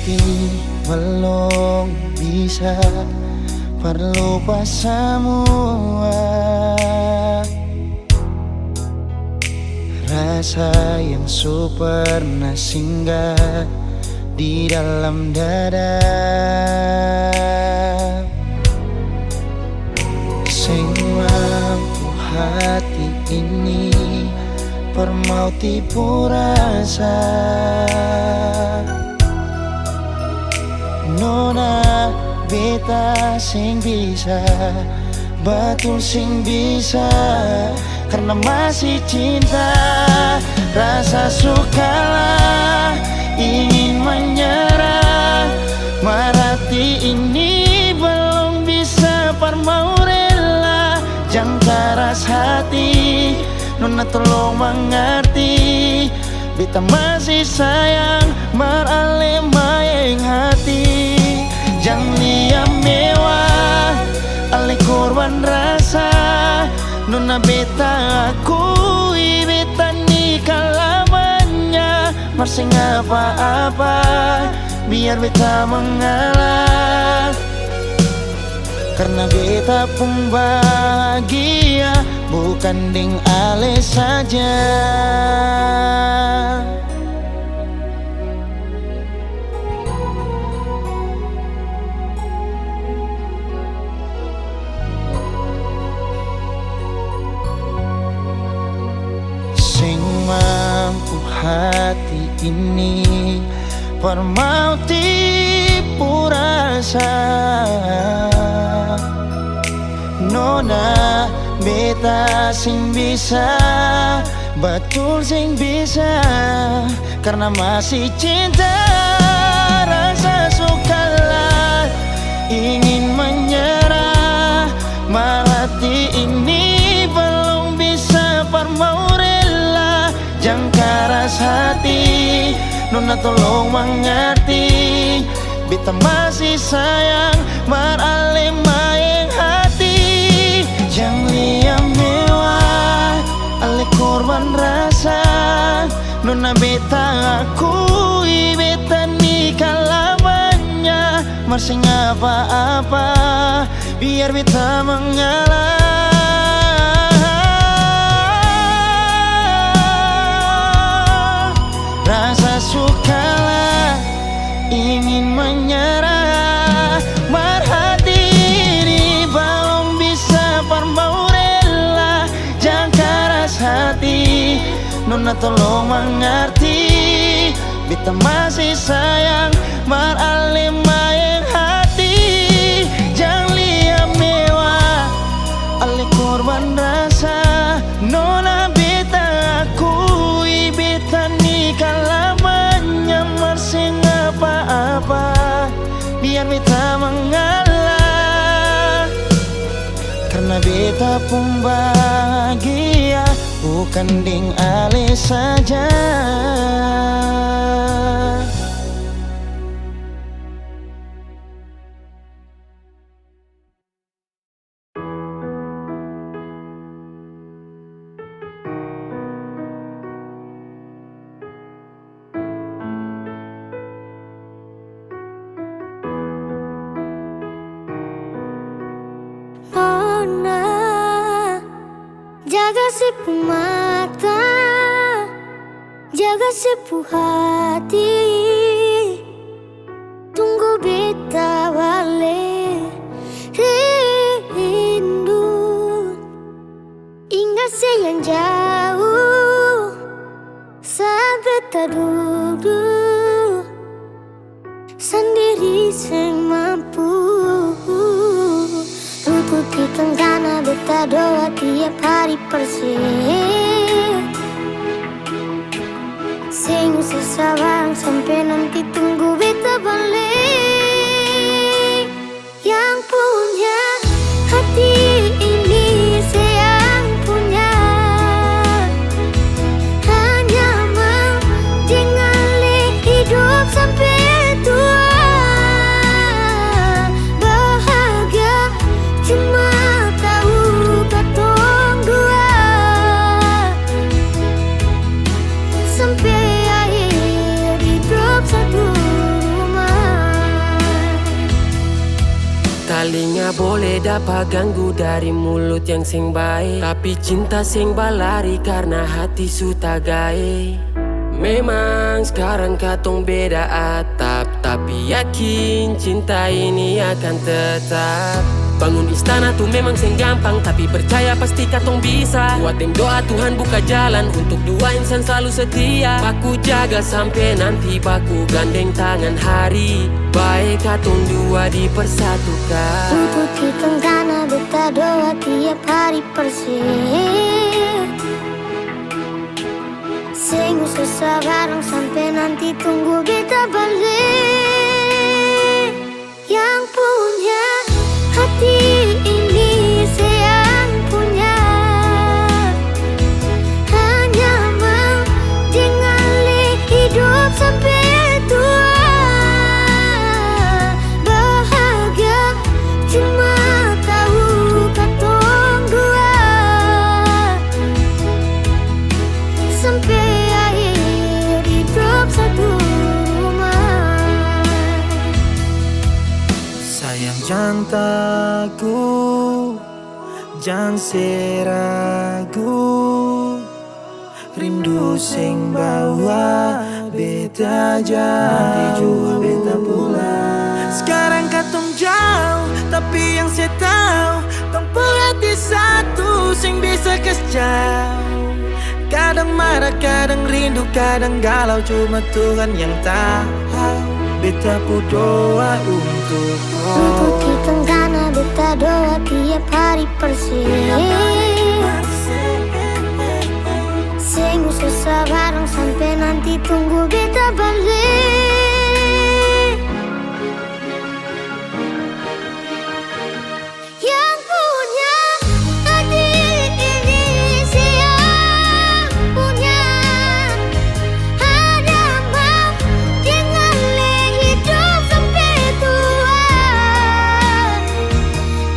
hati belum bisa, perlu pas semua rasa yang pernah singgah di dalam dada. Sing mampu hati ini permau tipu rasa. Nona beta sing bisa, betul sing bisa, karena masih cinta. Rasa sukalah ingin menyerah, marati ini belum bisa parmau rela. Jangan keras hati, Nona tolong mengerti, beta masih sayang marale mayeng hati. Jangan liam mewah, ale korban rasa. Nona beta akui, beta nikah lamanya, masih apa-apa, biar beta mengalah. Karena beta pun bahagia, bukan ding ale saja. Sing mampu hati ini permau tipu rasa. Nona beta sing bisa, betul sing bisa, karena masih cinta. Rasa sukalah ingin menyerah, marati ini belum bisa parmau rela. Jangan keras hati, Nona tolong mengerti, beta masih sayang marale mayeng hati. Jangan liam mewah, ale korban rasa. Nona beta akui, beta nikah lamanya, masih apa-apa, biar beta mengalah. Rasa sukalah ingin menyerah, marhati ini belum bisa parmau rela. Jangan keras hati, Nona tolong mengerti, beta masih sayang marale mayeng hati. Jangan liam mewah, ale korban rasa. Nona beta akui, beta nikah lamanya, masih apa-apa, biar beta mengalah. Karena beta pun bahagia, bukan ding ale saja. Nona, jaga sipu mata, jaga sipu hati. Tunggu beta balik rindu, ingat yang jauh saat beta duduk sendiri sing mampu. Buktikan karena beta doa tiap hari persih. Sing usah sabar sampai nanti tunggu beta balik. Yang punya hati ini sayang punya, hanya mau tinggali hidup sampai tua. Cuma tahu katong dua sampai akhir hidup Telinga boleh dapat ganggu dari mulut yang seng baik, tapi cinta seng balari karena hati su tagai. Memang sekarang katong beda atap, tapi yakin cinta ini akan tetap. Bangun istana tuh memang seng gampang, tapi percaya pasti katong bisa. Buat deng doa Tuhan buka jalan untuk dua insan selalu setia. Baku jaga sampai nanti baku gandeng tangan hari. Baik katong dua dipersatukan. Untuk tenggana beta doa tiap hari persih. Seng susah bareng sampai nanti tunggu beta balik. Yang punya hati ini sayang punya, hanya mau tinggali hidup sampai tua. Bahagia cuma tahu katong dua, sampai akhir hidup satu rumah. Sayang jangan takut, jangan seragu. Rindu sing bawa beta jauh, juga beta pulang. Sekarang katong jauh, tapi yang saya tahu tempuh hati satu sing bisa jauh. Kadang marah, kadang rindu, kadang galau, cuma Tuhan yang tahu. Beta pu doa untuk Untuk tenggana beta doa tiap hari persih. Seng susah bareng sampai nanti tunggu beta balik. Yang punya hati ini sayang punya, hanya mau tinggali hidup sampai tua.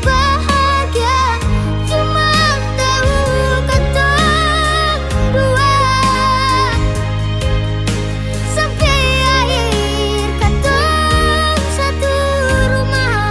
Bahagia cuma tahu katong dua, sampai akhir katong satu rumah.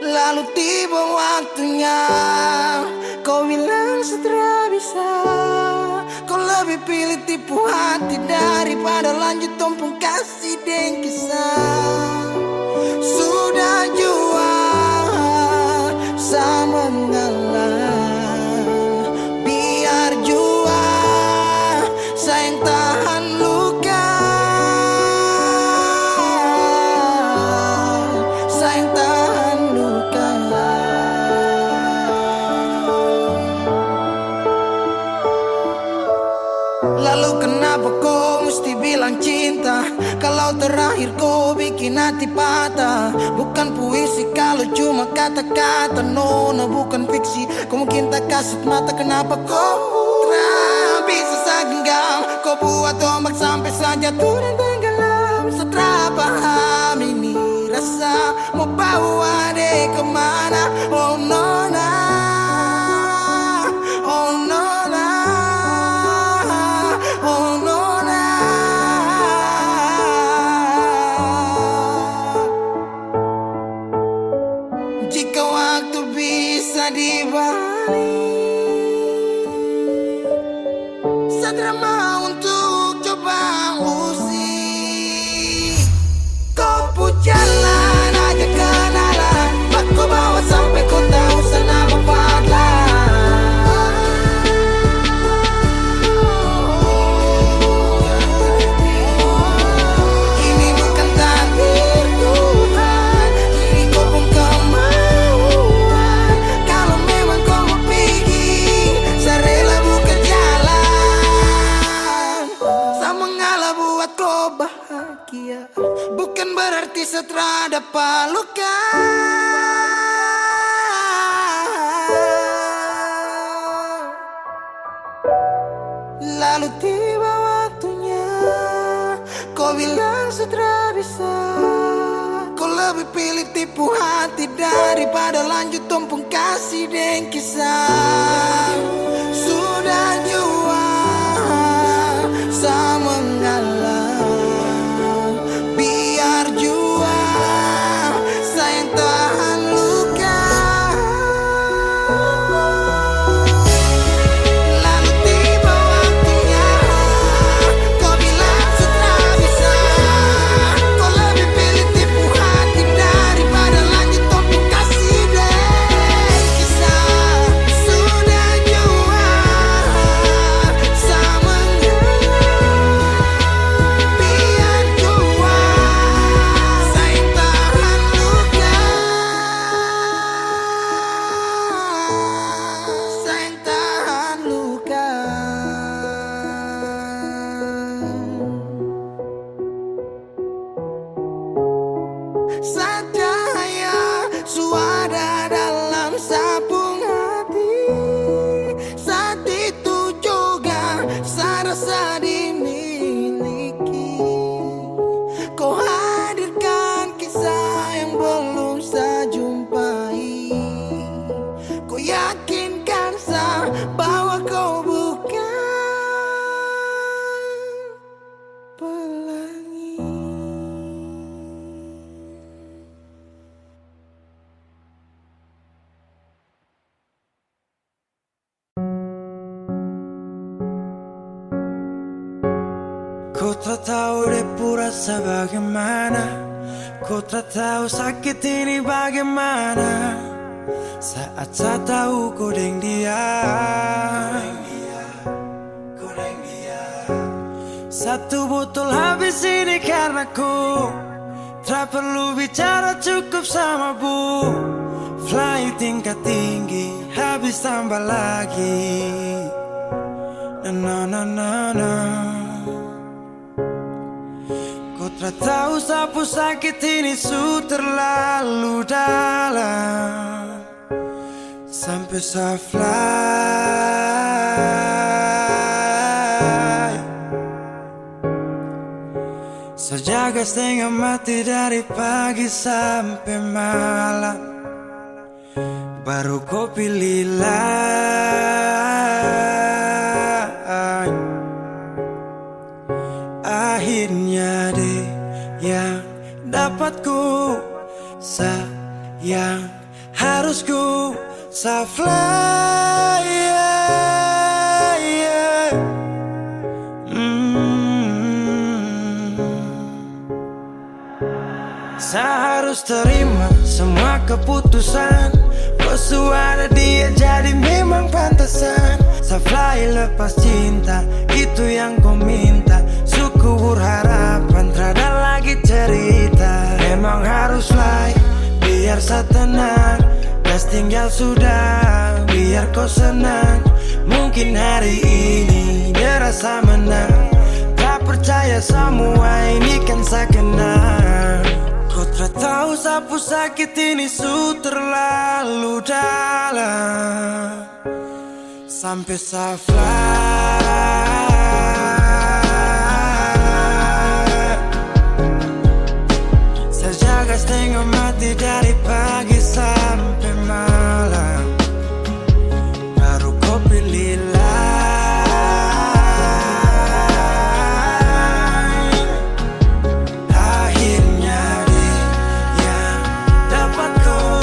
Lalu tiba waktunya, kau bilang setelah bisa. Kau lebih pilih tipu hati daripada lanjut tumpung kasih dan kisah. Sudah jua sama mengalah, biar jua sayang tahan luka. Sayang tahan luka. Lalu kenapa kau mesti bilang cinta, kalau terakhir kau bikin hati patah? Bukan puisi kalau cuma kata-kata, nona bukan fiksi. Kau mungkin tak kasut mata, kenapa kau bisa segenggam? Kau buat ombak sampai saja turun tenggelam. Setelah paham ini rasa, mau bawa deh kemana? Oh nona, oh nona, oh nona. Jika waktu bisa dibalik, Sadra mau untuk coba usik. Kau pu jalan aja kenalan, aku bawa sampai kau tahu sana Fadlan. Ini bukan takdir Tuhan, ini kau pun kemauan. bukan berarti setelah dapat luka. Lalu tiba waktunya, kau bilang sudah bisa. Kau lebih pilih tipu hati daripada lanjut tumpung kasih dan kisah. Sudah jua sama mengalah, biar jua sayang tahan luka. Lalu tiba waktunya, kau bilang sudah bisa. Kau lebih pilih tipu hati daripada lanjut tumpung kasih dan kisah. Sudah jua sama mengalah, biar jua sayang tahan luka. Sayang tahan luka. Saat cahaya suara dalam sabung hati, saat itu juga saya rasa dimiliki. Kau hadirkan kisah yang belum saya jumpai. Kau yakinkan saya bahwa kau bukan pelangi. Kau tak tahu depu rasa bagaimana, kau tak tahu sakit ini bagaimana. Saat saya tahu kau deng dia, satu botol habis ini karena ku tak perlu bicara cukup sama bu. Fly tingkat tinggi habis tambah lagi. Na na na na. Kau tak tahu sapu sakit ini su terlalu dalam, sampai saya fly. Saya jaga setengah mati dari pagi sampai malam, baru kau pilih lain. Akhirnya deh yang dapat ku sayang, harus ku fly. Saya harus terima semua keputusan. Bosu ada dia jadi memang pantasan. Saya fly lepas cinta, itu yang kau minta. Suku berharapan, terada lagi cerita. Memang harus fly, biar saya tenang. Gas tinggal sudah, biar kau senang. Mungkin hari ini dia rasa menang. Tak percaya semua ini kan saya kenal. Kau tak tahu sapu sakit ini su terlalu dalam, sampai saya fly. Saya jaga setengah mati dari pagi sampai malam, baru kau pilih lain. Akhirnya dia yang dapat kau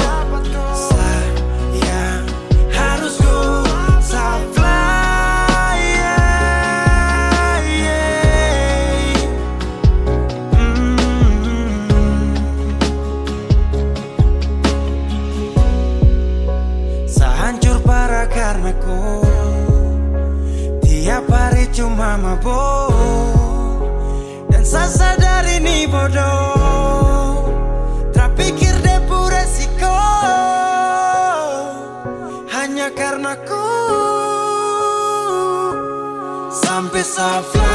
sayang, harus kau fly. Saya hancur parah karena kau tiap hari cuma mabuk, dan saya sadar ini bodoh. Tak pikir depu resiko hanya karena ku sampai saya fly.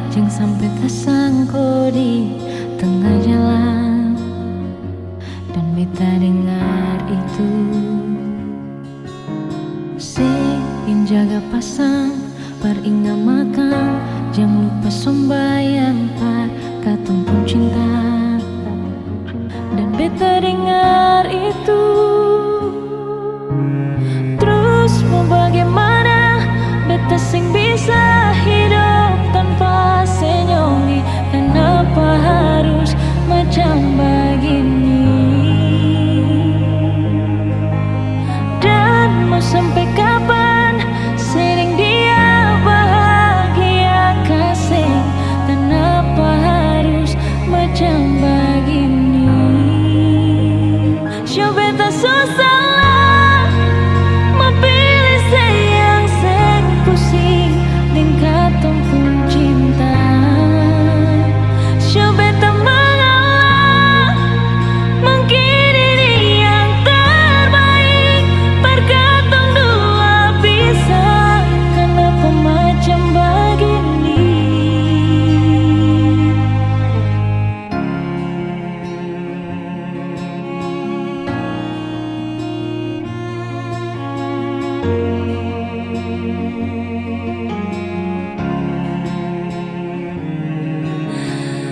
jangan sampai tersangkut di tengah jalan. Dan beta dengar itu, sing jaga pasang, peringat makan, jangan lupa sembahyang par katong pun cinta. Dan beta dengar itu, terus mau bagaimana beta sing bisa hidup tanpa senyum. Kenapa harus macam begini? Dan mau sampai kapan sering dia bahagia kasih? Kenapa harus macam begini? Coba tak susah mau pilih sayang sing pusing dengan katong pun cinta. Coba tak mengalah, mungkin ini yang terbaik. Perkatong dua bisa, kenapa macam begini?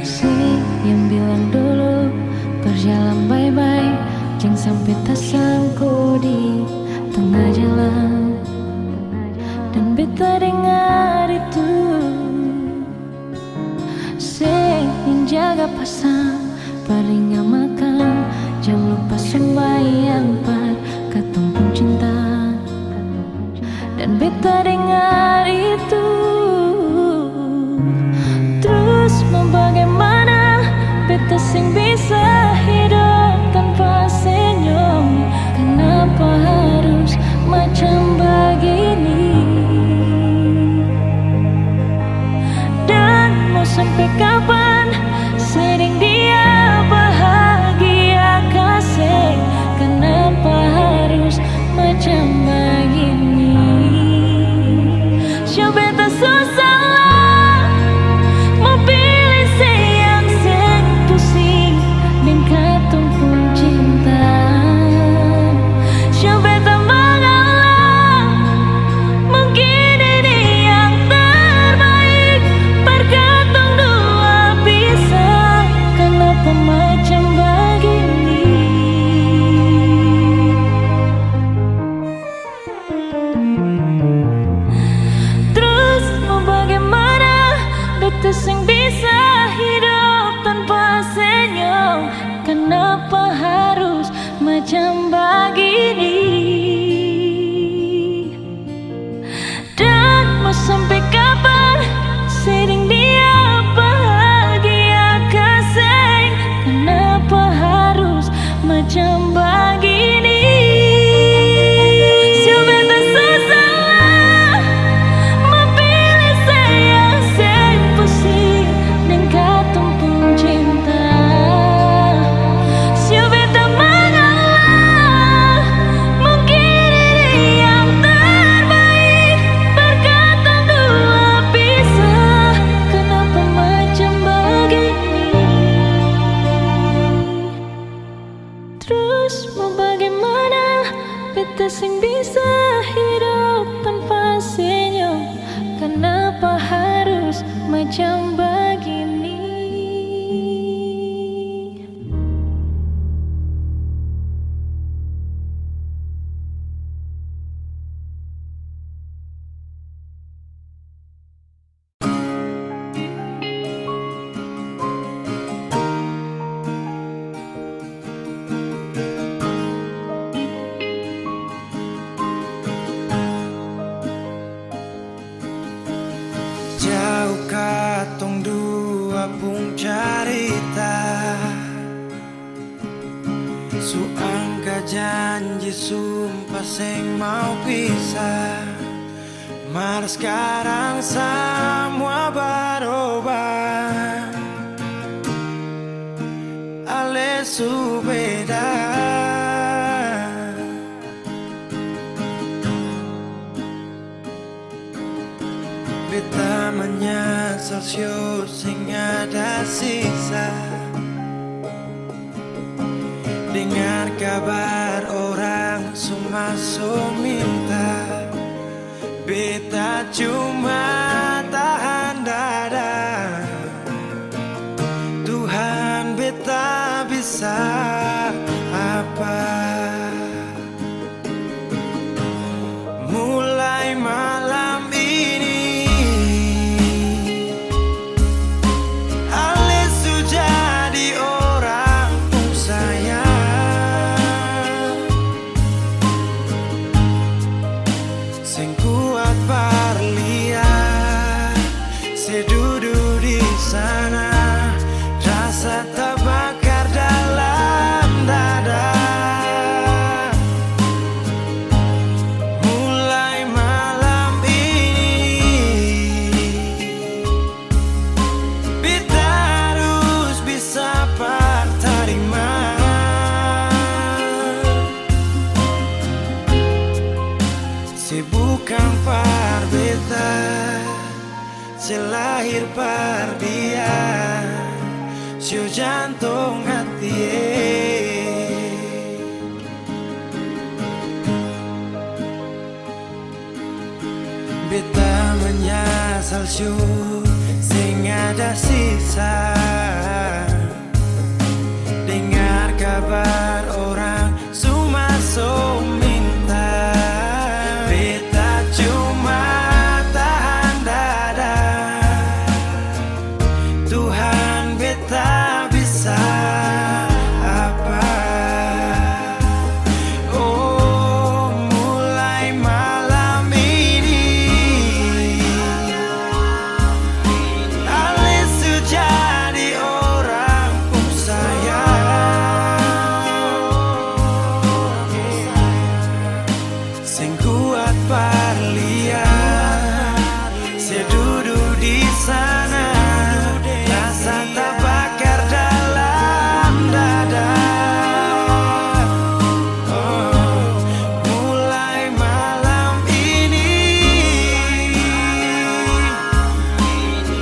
Si yang bilang dulu berjalan bye-bye, jangan sampai tersangkut di tengah jalan. Dan beta dengar itu, sing jaga pasang, peringat makan, jangan lupa sembahyang par katong pun cinta. Dan beta dengar itu, terus mau bagaimana beta sing bisa hidup tanpa senyum? Kenapa harus macam begini? Dan mau sampai kapan sering dia bahagia kasih? Kenapa harus macam begini? Coba tak susah mau pilih sayang sing pusing dengan katong pun cinta. Coba tak mengalah, mungkin ini yang terbaik. Perkatong dua bisa, kenapa macam begini? Terus mau bagaimana beta sing bisa hidup tanpa senyum? Kenapa harus macam begini? Dan mau sampai kapan sering dia bahagia kasih? Kenapa harus macam begini? Coba tak susah mau pilih sayang sing pusing dengan katong pun cinta. Coba tak mengalah, mungkin ini yang terbaik. Perkatong dua bisa, kenapa macam begini? Terus mau bagaimana beta sing bisa hidup tanpa senyum? Kenapa harus macam begini? Jauh katong dua pun carita, suangka janji sumpah sing mau pisah. Malah sekarang semua berubah, ale su beda. Beta menyesal Celsius sing ada sisa. Dengar kabar orang semua minta, beta cuma tahan dada. Tuhan beta bisa apa? Mulai malam ini Ale sudah jadi orang sayang, sing kuat parlia, sedudu di sana, rasa terbakar dalam dada. Mulai malam ini beta harus bisa terima. Bukan par beta, selahir par dia, sio jantung hati. Beta menyesal sio sing ada sisa. Dengar kabar orang semua minta, beta cuma tahan dada. Tuhan beta bisa apa? Oh, mulai malam ini Ale sudah jadi orang sayang, sing kuat parlia, sedudu di sana, rasa terbakar dalam dada. Oh, mulai malam ini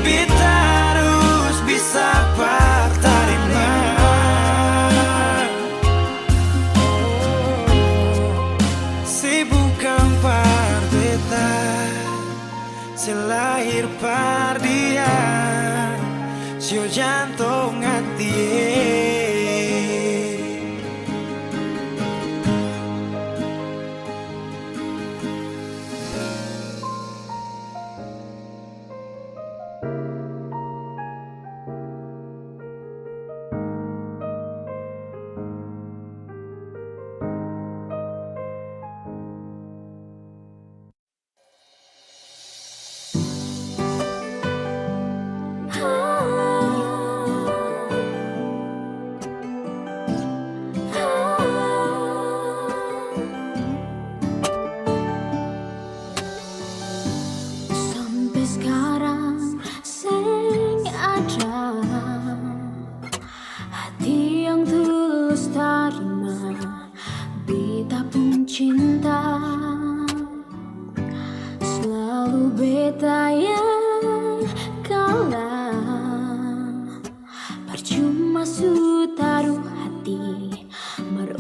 beta harus bisa terima. Bukan par beta, selahir par dia, sio jantung hati. Sampai sekarang sing ada hati yang tulus terima beta pun cinta. Selalu beta yang kalah, percuma su taruh hati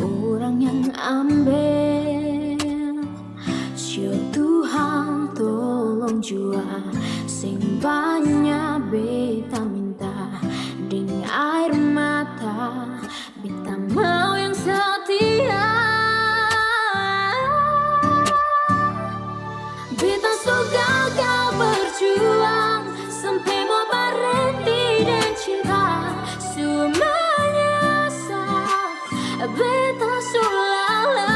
orang yang ambil. Sio Tuhan tolong jua sing banyak beta minta, ding air mata beta mau yang setia. Beta so gagal berjuang sampai mau berhenti dan cinta, su menyesal beta so lelah.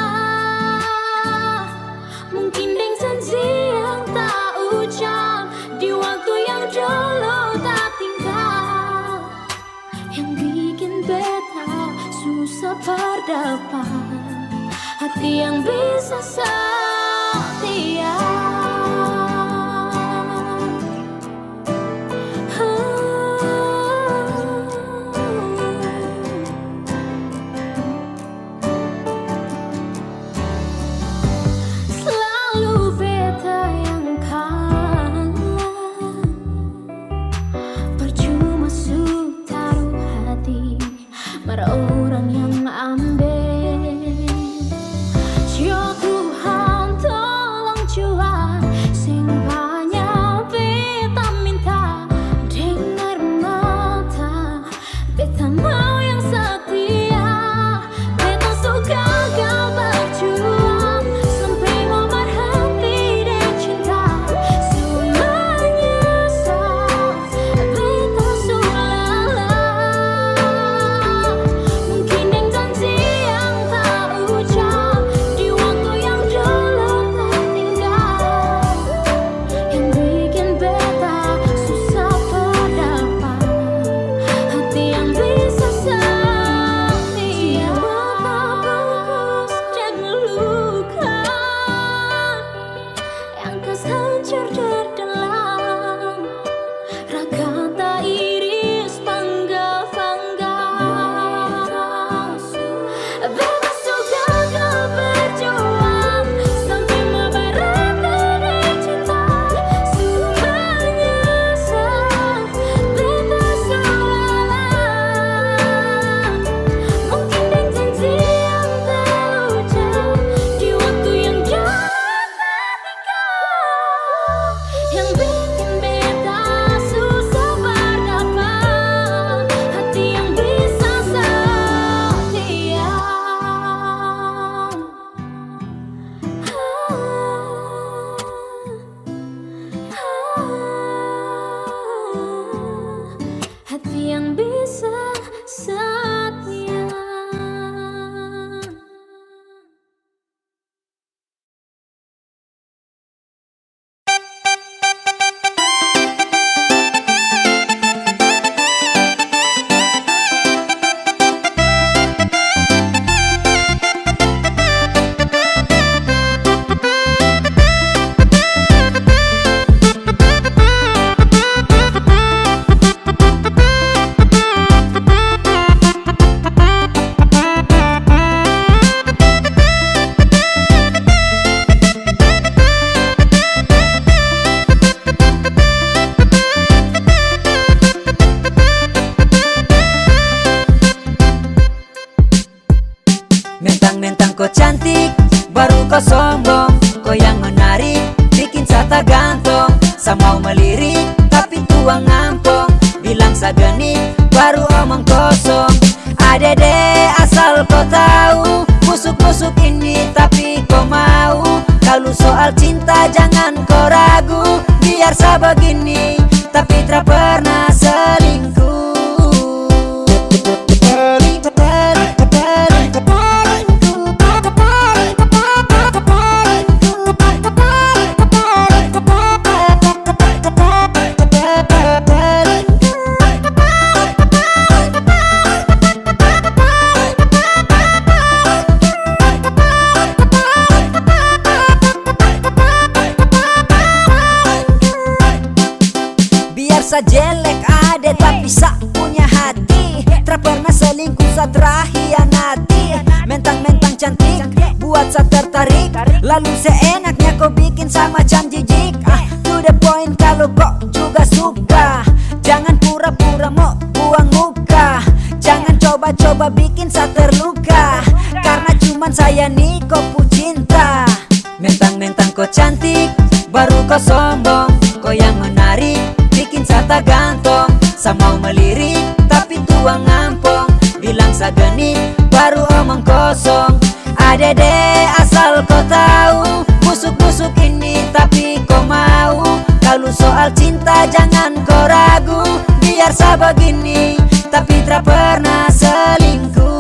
Mungkin deng janji yang tak ucap di waktu yang dulu tak tinggal, yang bikin beta susah berdepan hati yang bisa setia. Selalu beta yang kalah, biar orang yang ambil. Ya Tuhan tolong cuan sing banyak beta minta, dengar mata beta mau yang setia. Beta suka kau berjuang sampai mau berhenti dan cinta. Semuanya sah, beta sulala. Mungkin yang janji yang tak ucap di waktu yang dulu tertinggal, yang bikin beta susah berdapat hati yang bisa setia. Mata bungkus dan luka yang kas hancur terdalam, raga tak iris bangga-bangga. Beta suka kau berjuang sampai memberhenti dan cinta. Semuanya sah, beta sulala. Mungkin dan janji yang terucap di waktu yang jauh tertinggal, yang bikin beta susah berdapat hati yang bisa setia. Hati yang bisa setia. Mentang-mentang kau cantik, baru kau sombong. Kau yang menarik, bikin sata gantong. Sa mau melirik, tapi tuang ngampong. Bilang sa genit, baru omong kosong. Adede asal kau tahu, busuk-busuk ini tapi kau mau. Kalau soal cinta jangan kau ragu. Biar sa begini, tapi tak pernah selingkuh. Biar sa jelek ade tapi sa punya hati. Tra pernah selingkuh sa terhianati. Mentang-mentang cantik buat sa tertarik, lalu seenaknya kau bikin sa macam jijik. To the point kalau kau juga suka, jangan pura-pura mau buang muka. Jangan coba-coba bikin sa terluka, karena cuman saya nih kau pu cinta. Mentang-mentang kau cantik, baru kau sombong. Kau yang menarik, bikin sata gantong. Sa mau melirik, tapi tuang ngampong. Bilang sa genit, baru omong kosong. Adede asal kau tahu, busuk-busuk ini tapi kau mau. Kalau soal cinta jangan kau ragu. Biar sa begini, tapi tak pernah selingkuh.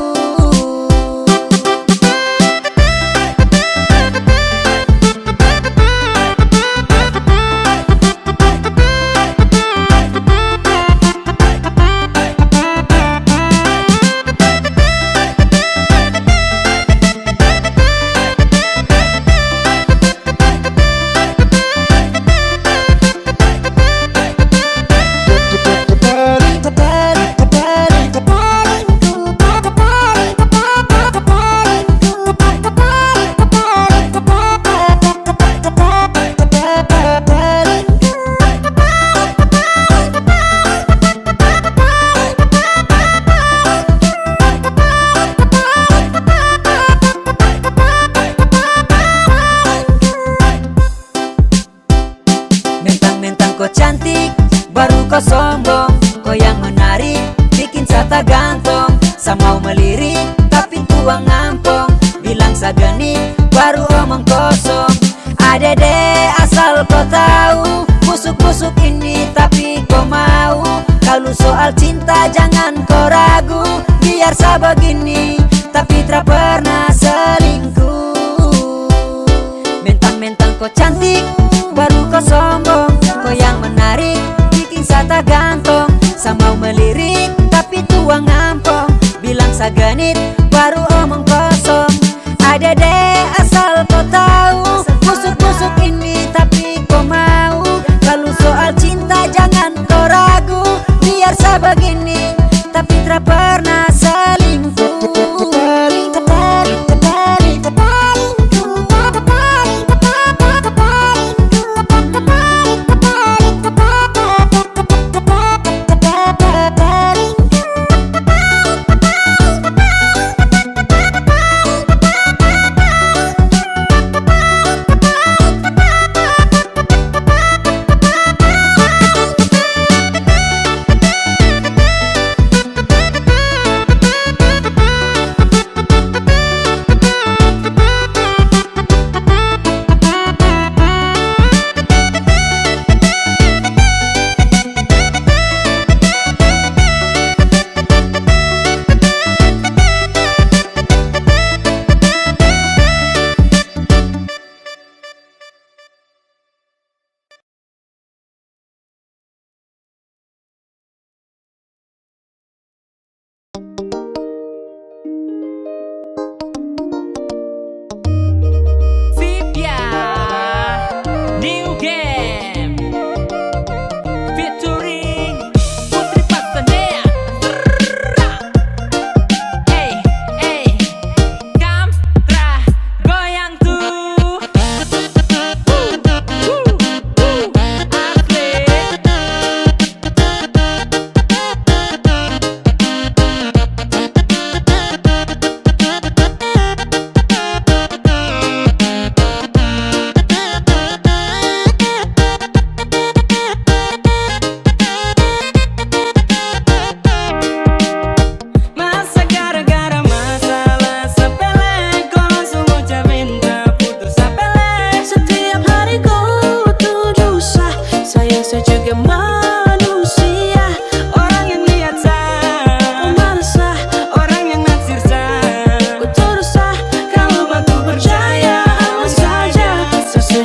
kau yang menarik, bikin sata gantong. Sa mau melirik, tapi tuang ngampong. Bilang sa genit, baru omong kosong. Adede asal kau tahu, busuk-busuk ini tapi kau mau. Kalau soal cinta jangan kau ragu, biar sa begini tapi tak pernah selingkuh. Mentang-mentang kau cantik, baru kau sombong. Kau yang menarik, bikin sata gantong. Sa mau melirik, tapi tuang ngampong. Bilang sa genit, baru omong kosong. Adede asal kau tahu, busuk-busuk ini tapi kau mau. Kalau soal cinta jangan kau ragu, biar sa begini tapi tak pernah selingkuh.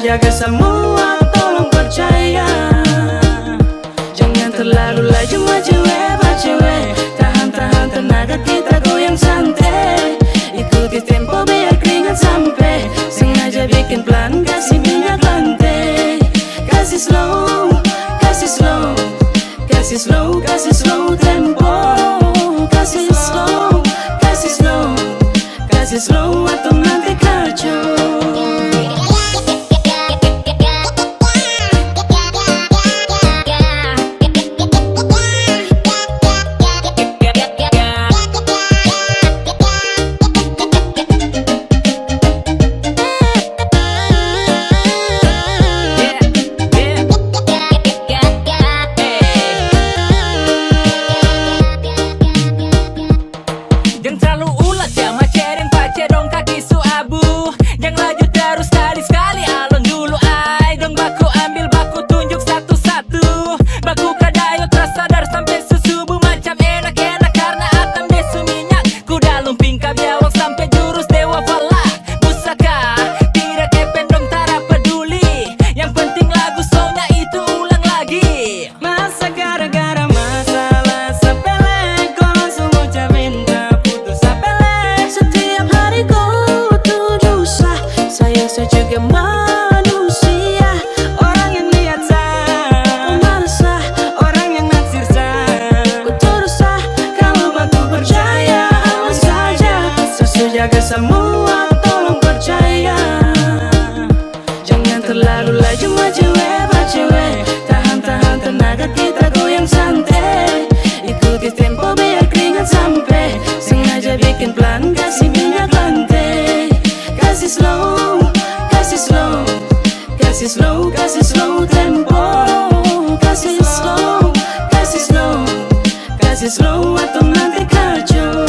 Jaga semua, tolong percaya. Jangan terlalu laju maju hebat cewek. Tahan-tahan tenaga kita goyang santai. Ikuti tempo biar keringat sampai. Sengaja bikin pelan, kasih minyak lantai. Kasih slow, kasih slow, kasih slow, kasih slow tempo. Kasih slow, kasih slow, kasih slow atau nanti kacau. Jangan terlalu ulat ya macereng pace dong kaki su abu. Jangan laju terus sekali-sekali alon dulu ay. Dong baku ambil baku tunjuk satu-satu. Baku kadayo terasa sadar sampai susubu. Macam enak-enak karena atam desu minyak. Kuda lumping kabiawak sampai jurus dewa falak. Pusaka tidak kepen dong tara peduli. Yang penting lagu soalnya itu ulang lagi. Masa gara-gara masalah sepele kau langsung ucapin tak putus sepele. Setiap hari kau tuduh sah. Sayang saya juga manusia. Orang yang lihat sah, malas sah. Orang yang naksir sah. Ku tuduh sah. Kalau baku percaya aman saja. Sesu jaga semua, tolong percaya. Jangan terlalu laju maju hebat cewek. Tahan-tahan tenaga kita goyang santai. Ikuti tempo biar keringat sampai. Sengaja bikin pelan, kasih minyak lantai. Kasih slow, kasih slow, kasih slow, kasih slow tempo. Kasih slow, kasih slow, kasih slow atau nanti kacau.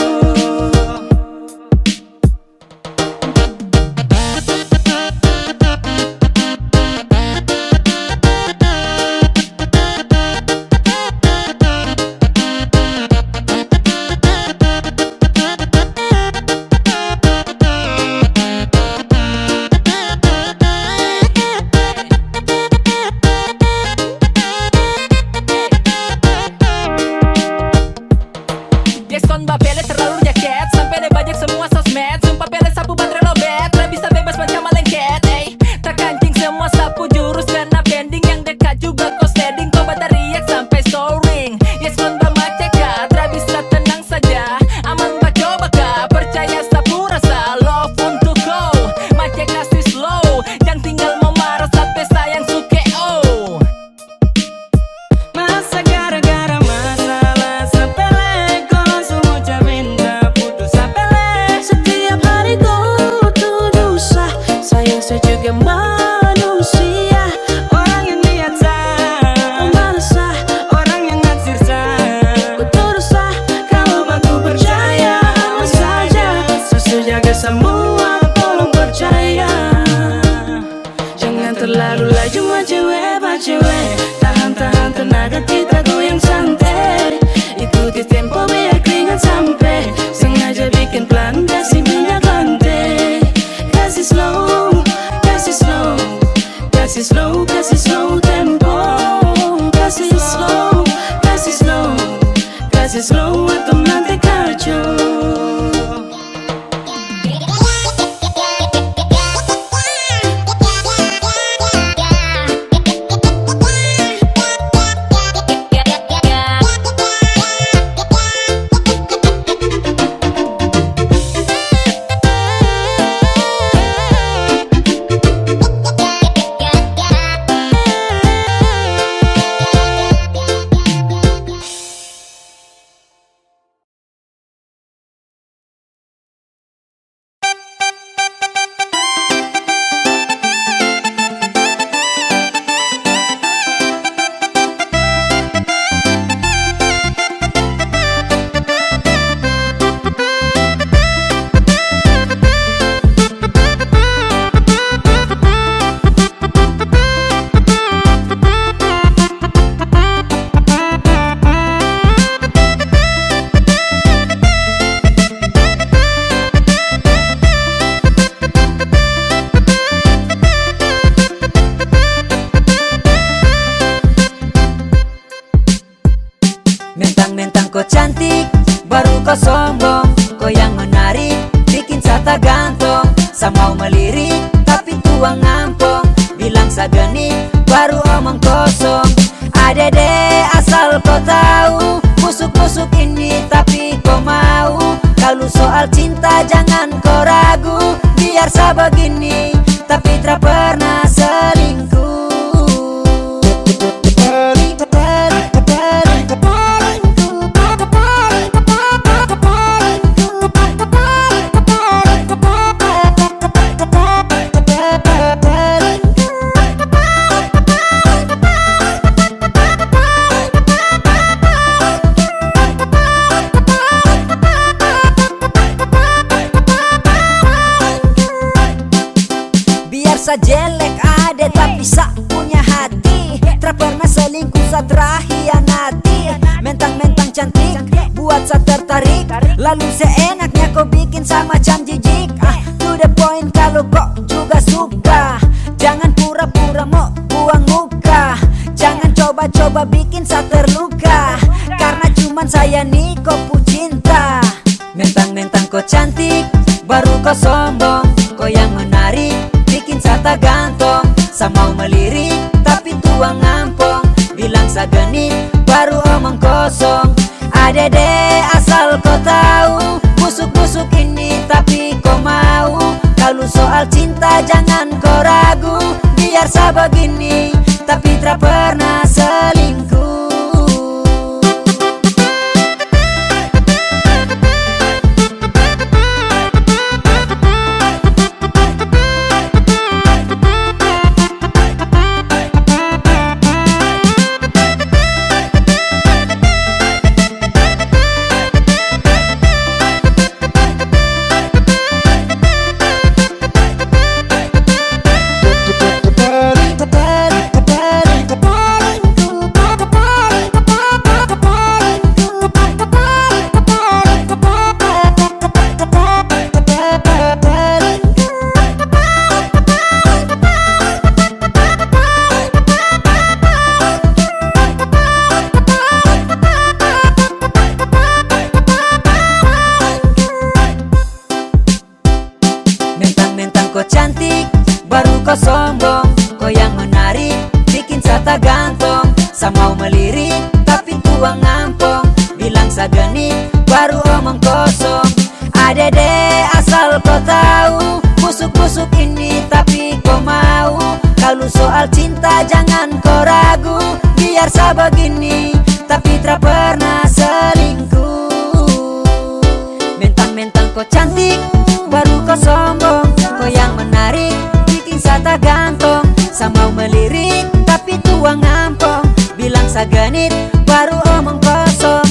Jackson Bapele terlalu jaket sampai deh bajak semua sosmed. Sumpah pele sapu baterai lobet, tak bisa bebas macam malengket. Terkancing semua sapu jurus karena pending yang dekat juga kau steading. Kau teriak sampai soaring. Jackson Bamaceka, tak bisa tenang saja. Aman gak coba kah, percaya sapu rasa. Love untuk kau, macet kasih slow. Jangan tinggal memarah sampai sayang suke oh. Masa gara-gara masalah sepele kau langsung ucapin tak putus sepele. Setiap hari kau tuduh sah, sayang saya juga manusia. Orang yang lihat sah, malas sah, orang yang naksir sah. Ku terus sah, kalau aku percaya saja. Sesu jaga semua, tolong percaya. Jangan terlalu laju mah cewek, pak cewek. Tahan-tahan tenaga kita goyang santai. Ikuti tempo biar keringat sampai. Sengaja bikin pelan, kasih minyak lantai. Kasih slow, kasih slow, kasih slow, kasih slow tempo. Kasih slow, kasih slow, kasih slow atau nanti kacau. Mentang-mentang kau cantik, baru kau sombong. Kau yang menarik, bikin sata gantong. Sama mau melirik, tapi tuang ngampong. Bilang sageni, baru omong kosong. Adede asal kau tahu, busuk-busuk ini tapi kau mau. Kalau soal cinta jangan kau ragu. Biar sebegini, tapi tak pernah selingkuh. Biar jelek ada tapi sak punya hati. Tak pernah selingkuh saat hianati. Mentang-mentang cantik buat saya tertarik. Lalu seenaknya kau bikin sama macam jijik. To the point kalau kau juga suka. Jangan pura-pura mau buang muka. Jangan coba-coba bikin saya terluka. Karena cuman saya nih kau cinta. Mentang-mentang kau cantik, baru kau sombong. Kau yang menarik, bikin sata gantong. Sama mau melirik, tapi tuang ngampong. Bilang sageni, baru omong kosong. Adede asal kau tahu, busuk-busuk ini tapi kau mau. Kalau soal cinta jangan kau ragu. Biar sebegini, tapi tak pernah selingkuh. bilang segenit baru omong kosong. Adede asal kau tahu, busuk-busuk ini tapi kau mau. Kalau soal cinta jangan kau ragu, biar sebegini tapi tak pernah selingkuh. Mentang-mentang kau cantik baru kau sombong, kau yang menarik bikin saya gantung. Saya mau melirik tapi tuang ngampong, bilang segenit baru omong kosong.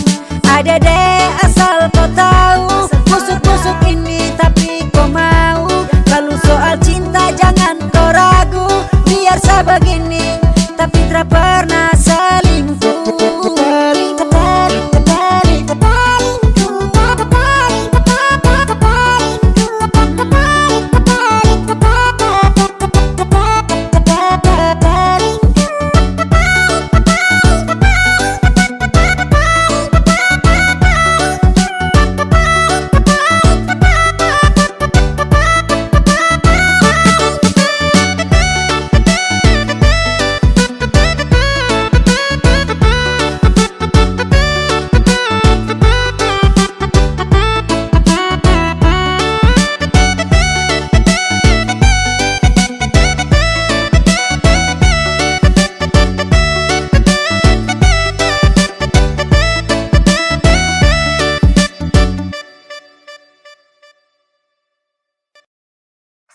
Adede asal kau tahu, busuk-busuk ini tapi kau mau. Kalau soal cinta jangan kau ragu, biar saya begini tapi tak pernah selingkuh.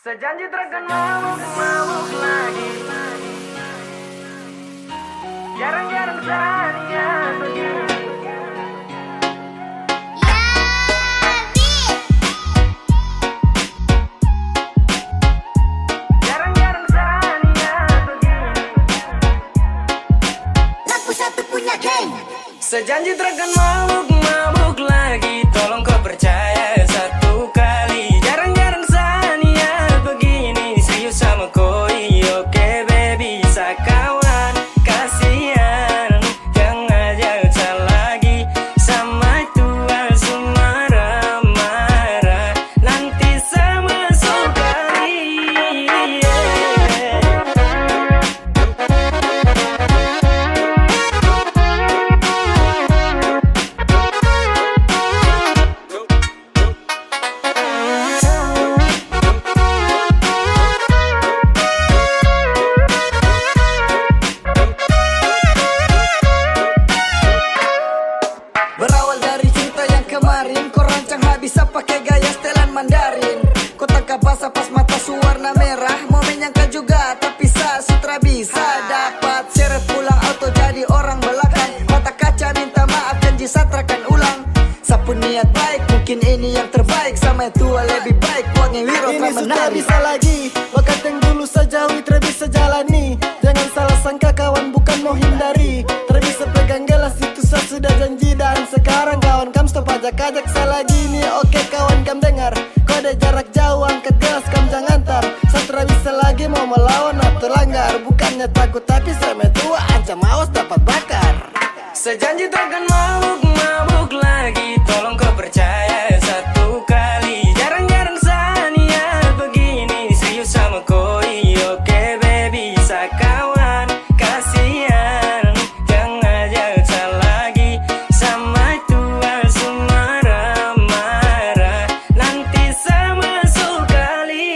Sejanji takkan mabuk lagi. Jarang-jarang saya begini. Jarang-jarang saya begini. Lampu satu punya geng. Sejanji takkan mabuk lagi. Tolong kau percaya satu kali. Jarang-jarang saya begini. Serius sama koi, oke baby, sakawan. Kasihan, yang ngajak saya lagi. Sama tua marah-marah. Nanti sama sekali. Berawal dari cinta yang kemarin, kau rancang habis pakai gaya setelan Mandarin. Kau tangkap basah pas mata suwarna merah, mau menyangka juga tapi sutra bisa dapat. Seret pulang auto jadi orang belakang, mata kaca minta maaf janji satrakan ulang. Sapu niat baik, mungkin ini yang terbaik. Sama tua lebih baik, wangi wiro tak menarik. Bisa lagi, bakat yang dulu sejauhi bisa jalani. Jangan salah sangka kawan bukan mau hindari. Bisa pegang gelas itu saya sudah janji. Dan sekarang kawan kam stop ajak-ajak saya lagi nih. Oke kawan kam dengar, kode jarak jauh angkat gelas kam jangan tar. Saya bisa lagi mau melawan atau langgar. Bukannya takut tapi saya tua ancam awas dapat bakar. Sejanji takkan mabuk lagi. Tolong kau percaya satu kali. Jarang-jarang saya begini. Serius sama koi, oke baby, sakawan. Kasihan, yang ngajak saya lagi. Sama tua marah-marah. Nanti sama sekali.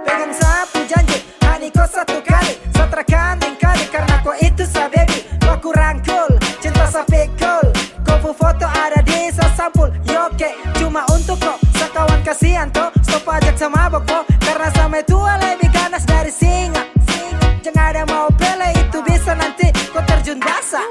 Pegang sapu janji, hani kau satu kali. Satrakan kali karena kau itu sa baby. Kau ku rangkul, cinta sa pikul. Kau pu foto ada di sa sampul. Yoke, cuma untuk kau, sakawan kasihan toh. Stop ajak sama boko, karena sama tua lebih ganas dari singa. Jangan ada mau pele, itu bisa nanti kau terjun basah.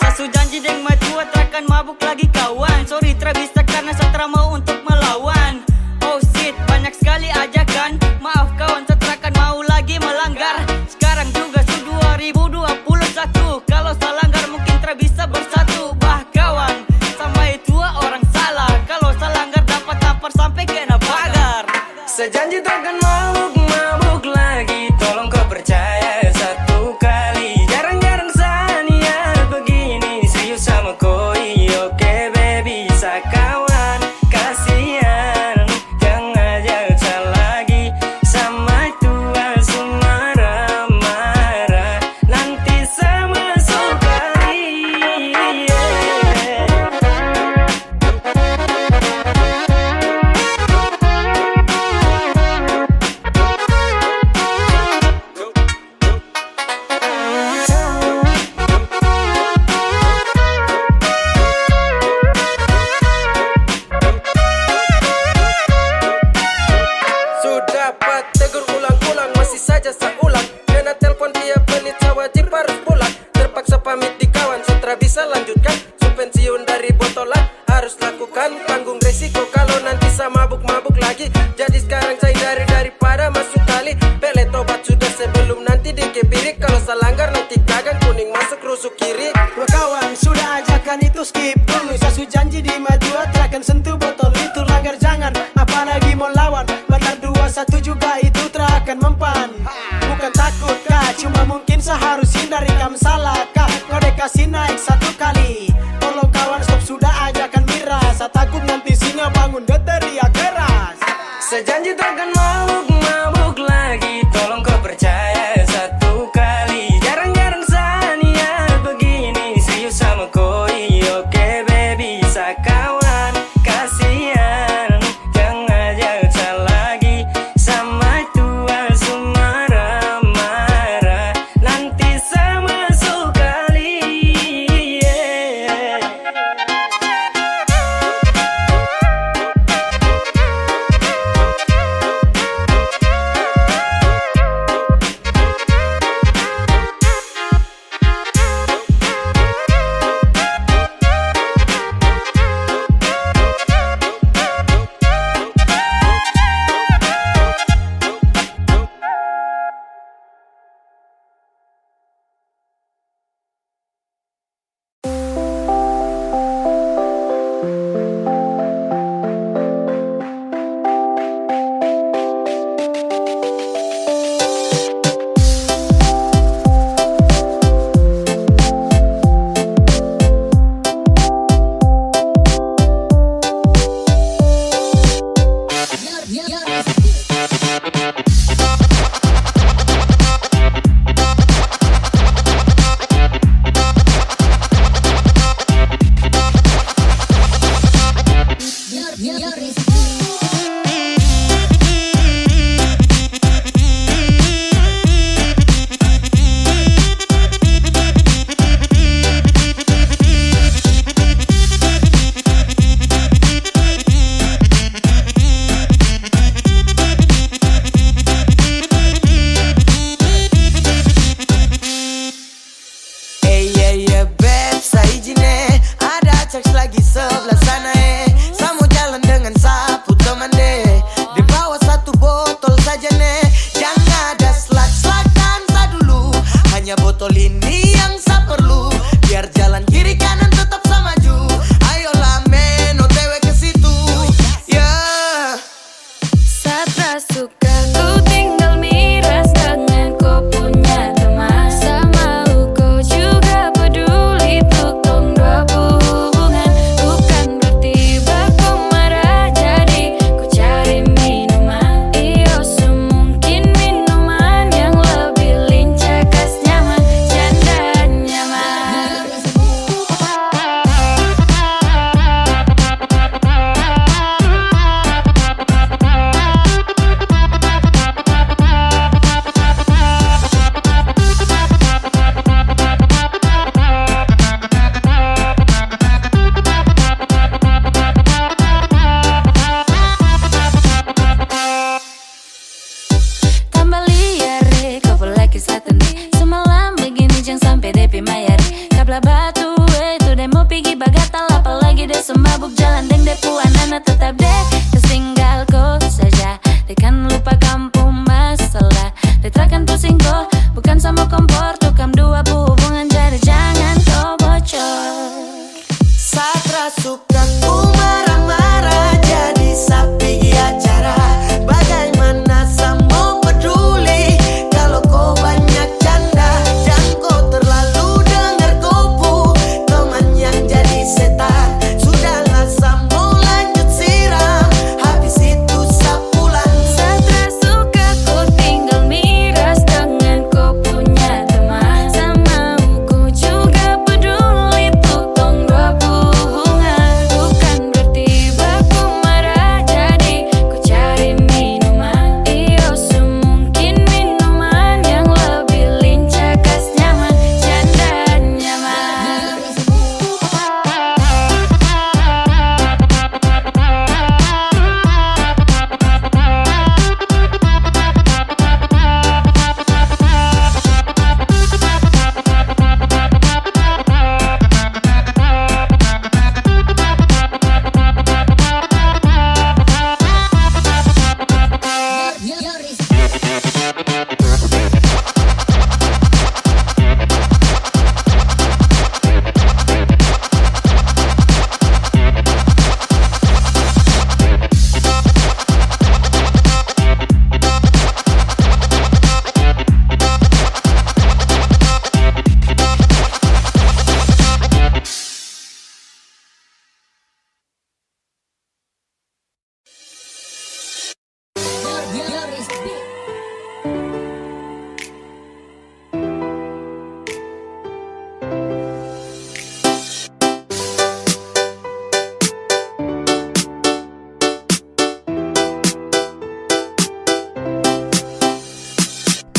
Sasu janji deng matua takkan mabuk lagi kawan. Sorry bisa karena satra mau untuk melawan. Oh shit, banyak sekali ajakan. Maaf kawan, satra kan mau lagi melanggar. Sekarang juga su 2021. Kalau salah langgar mungkin bisa bersatu. Bah kawan, sama tua orang salah. Kalau salah langgar dapat tampar sampai kena pagar. Sejanji takkan takkan mabuk lagi. Tolong kau percaya satu kali. Jarang-jarang sania begini. Serius sama koi, oke baby. Sakawan, kasihan. Jangan ajak lagi. Sama tua marah-marah. Nanti sama sekali. Sudah dapat tegur ulang-ulang, masih saja seulang. Kena telepon dia penit, wajib harus pulang. Terpaksa pamit di kawan, setelah bisa lanjutkan. Pensiun dari botolan, harus lakukan. Tanggung resiko kalau nanti sama mabuk-mabuk lagi. Jadi sekarang saya daripada masuk kali. Pele tobat sudah sebelum nanti dikebiri. Kalau selanggar nanti gagang, kuning masuk rusuk kiri. Dua kawan sudah ajakan itu skip dulu. Sasu janji di maju akan sentuh botol itu. Langgar jangan, apalagi mau lawan. Benar 2-1 juga itu terakan mempan. Bukan takut kah, cuma mungkin seharus hindari. Kamu salah kah, kau dikasih naik satu kali. Tolong kawan stop sudah ajakan miras. Saya takut nanti singa bangun dia teriak keras. Sejanji takkan mabuk lagi. Tolong kau percaya satu kali. Jarang-jarang sania begini. Serius sama koi, oke baby. Sakawan, kasihan. Jangan ajak lagi. Sama tua marah-marah. Nanti sama sekali. Suka ku marah-marah jadi sapi acara. Bagaimana sama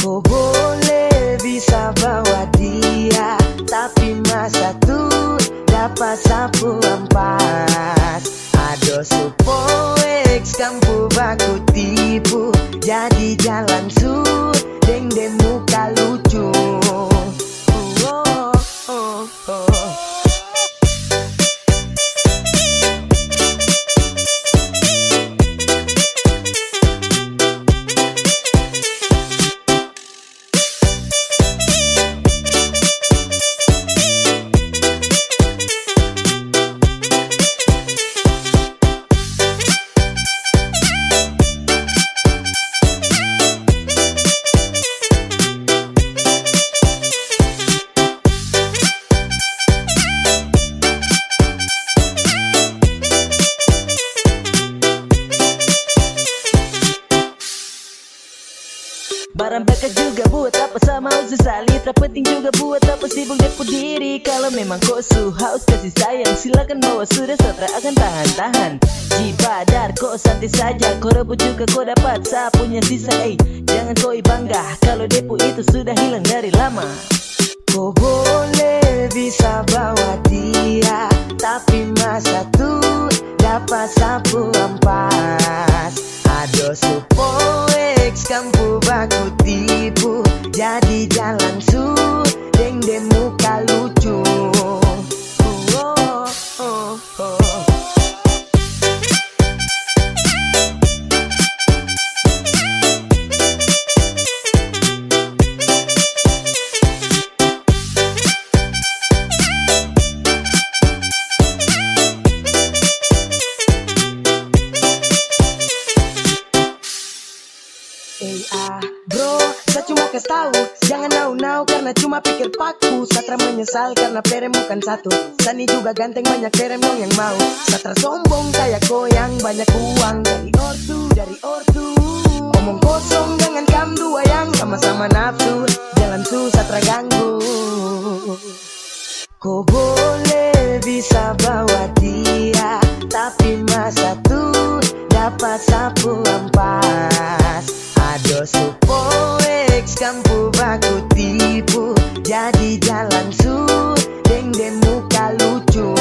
Kau boleh bisa bawa dia, tapi masa tu dapat sapu ampas. Ado supoeks kampu baku tipu, jadi jalan su deng deng muka lucu. Barang bakal juga buat apa sama sesali. Tak penting juga buat apa sibuk depu diri. Kalau memang kau haus kasih sayang, silakan bawa sudah Satra akan tahan-tahan. Jibadar kau santai saja, kau rebut juga kau dapat sapunya sisa. Jangan kau bangga kalau depu itu sudah hilang dari lama. Kau boleh bisa bawa dia, tapi masa tu dapat sapu ampas. Ado supoeks kampu baku tipu, jadi jalan su deng deng muka lucu. Bro, saya cuma kasih tahu, jangan nau-nau karena cuma pikir paku. Satra menyesal karena perem bukan satu. Sani juga ganteng, banyak perem dong yang mau. Satra sombong kayak goyang, banyak uang dari ortu. Omong kosong dengan kam dua yang sama-sama nafsu. Jalan su Satra ganggu. Kau boleh bisa bawa dia, tapi masa tu dapat sapu ampas. Ado supoeks kampu baku tipu, jadi jalan su deng deng muka lucu.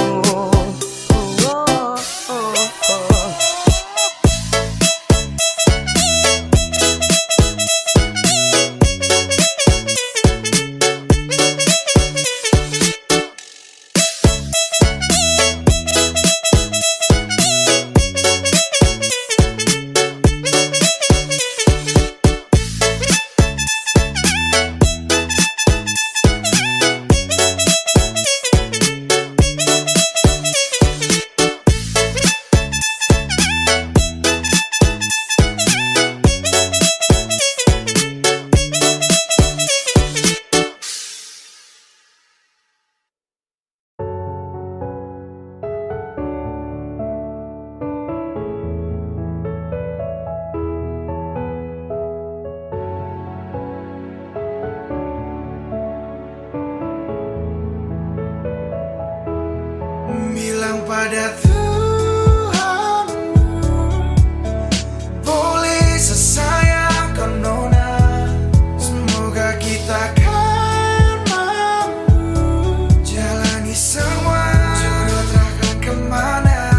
Bilang pada Tuhan, boleh sesayang kau nona. Semoga kita kan mampu jalani semua, jodoh takkan kemana.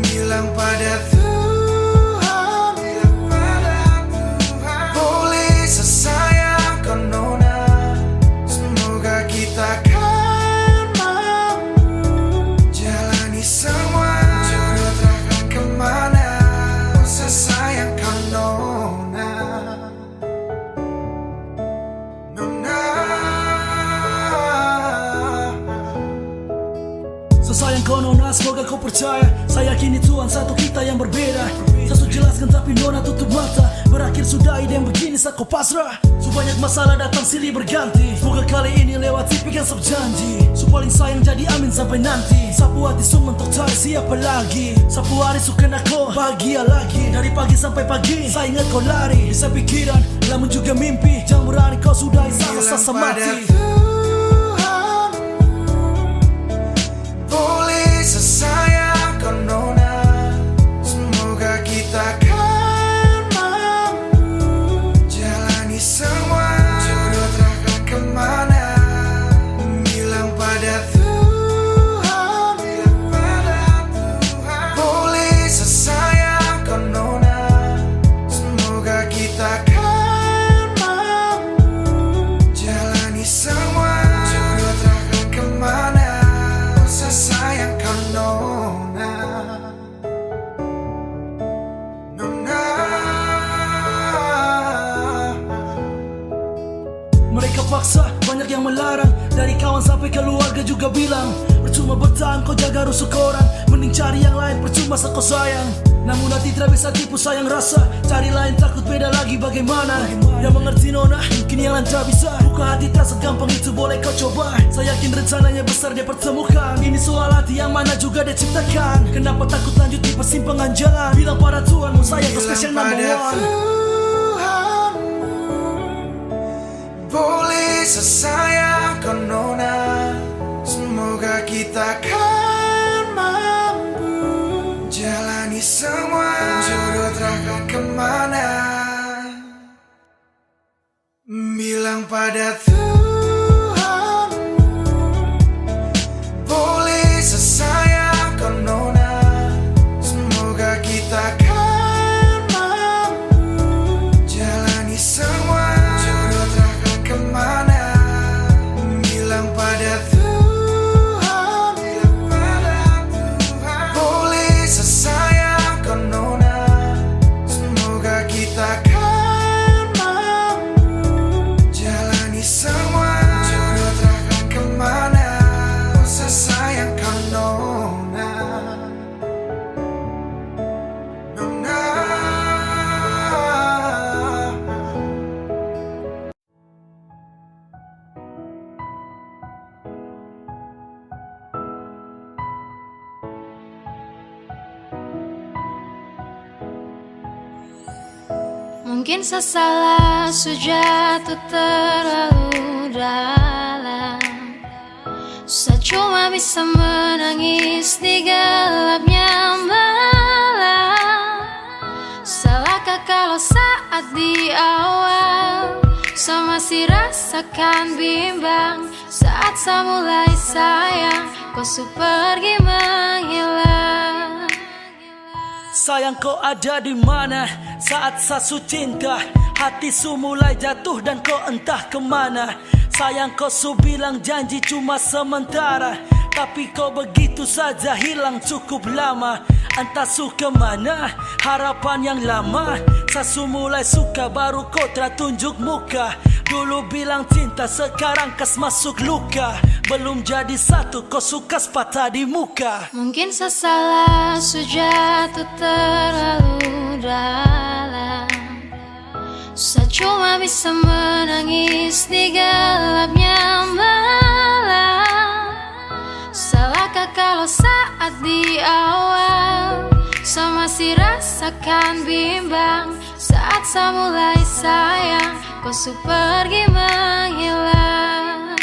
Bilang pada Tuhan, boleh sesayang kau nona. Semoga kita kan semua, jodoh takkan kemana. Sesayang kau nona, nona. Sesayang kau nona, semoga kau percaya. Saya yakini Tuhan satu kita yang berbeda. Saya sudah jelaskan tapi nona tutup mata. Berakhir sudah ide yang begini saat kau pasrah. Sebanyak masalah datang silih berganti. Semoga kali ini lewat tipikan janji. Su paling sayang jadi amin sampai nanti. Sapu hati su mentok cari siapa lagi. Sapu hari su kena kau bahagia lagi. Dari pagi sampai pagi saya ingat kau lari. Bisa pikiran, namun juga mimpi. Jangan berani kau sudah rasa mati. Tuhan, boleh sesayang kau nona. Semoga kita kan mampu jalani semua. Mereka paksa, banyak yang melarang. Dari kawan sampai keluarga juga bilang percuma bertahan kau jaga rusuk orang, mending cari yang lain percuma kau sayang. Namun hati tidak bisa tipu sayang rasa. Cari lain takut beda lagi bagaimana. Yang mengerti nona, mungkin yang lain tak bisa. Buka hati tak segampang itu boleh kau coba. Saya yakin rencananya besar dia pertemukan. Ini soal hati yang mana juga dia ciptakan. Kenapa takut lanjut di persimpangan jalan? Bilang pada Tuhanmu saya kau spesial number one. Boleh sesayang kau nona, semoga kita kan mampu jalani semua jodoh terangkan kemana. Bilang pada Tuhan, boleh sesayang kau nona, semoga kita kan mampu jalani semua kemana. Bilang pada Tuhan, bilang pada Tuhan, boleh sesayang kau nona, semoga kita kan mampu jalani semua jodoh terangkan kemana. Oh sesayang kau nona, nona. Mungkin sesalah sejatuh terlalu dalam. Saya cuma bisa menangis di gelapnya malam. Salahkah kalau saat di awal saya masih rasakan bimbang. Saat saya mulai sayang, kau su pergi menghilang. Sayang kau ada di mana saat sasu cinta? Hati su mulai jatuh dan kau entah kemana. Sayang kau su bilang janji cuma sementara, tapi kau begitu saja hilang cukup lama. Entah su kemana harapan yang lama. Sasu mulai suka baru kau tertunjuk muka. Dulu bilang cinta sekarang kas masuk luka. Belum jadi satu kau suka patah di muka. Mungkin sesalah sejatuh terlalu dalam. Saya cuma bisa menangis di gelapnya malam. Salahkah kalau saat di awal saya masih rasakan bimbang. Saat saya mulai sayang, kau su pergi menghilang.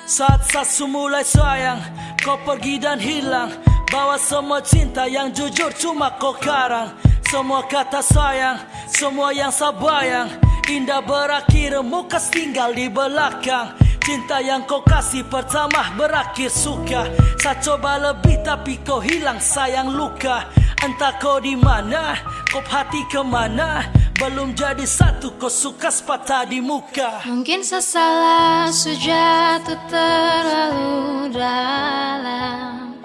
Saat sasu mulai sayang, kau pergi dan hilang. Bawa semua cinta yang jujur cuma kau karang. Semua kata sayang, semua yang sabayang, indah berakhir muka tinggal di belakang. Cinta yang kau kasih pertama berakhir suka. Saya coba lebih tapi kau hilang sayang luka. Entah kau di mana, kau hati kemana. Belum jadi satu kau suka patah di muka. Mungkin sesalah sejatuh terlalu dalam.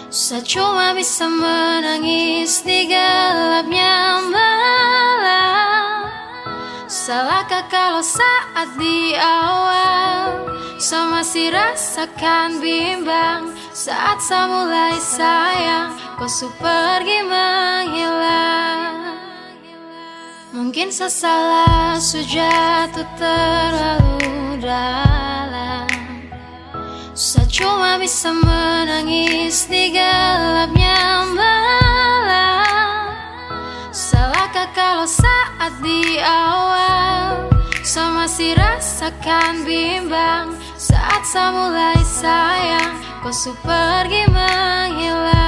Saya cuma bisa menangis di gelapnya malam. Salahkah kalau saat di awal saya masih rasakan bimbang. Saat saya mulai sayang, kau su pergi menghilang. Mungkin sesalah sejatuh terlalu dalam. Saya cuma bisa menangis di gelapnya malam. Salahkah kalau saat di awal saya masih rasakan bimbang. Saat saya mulai sayang, kau su pergi menghilang.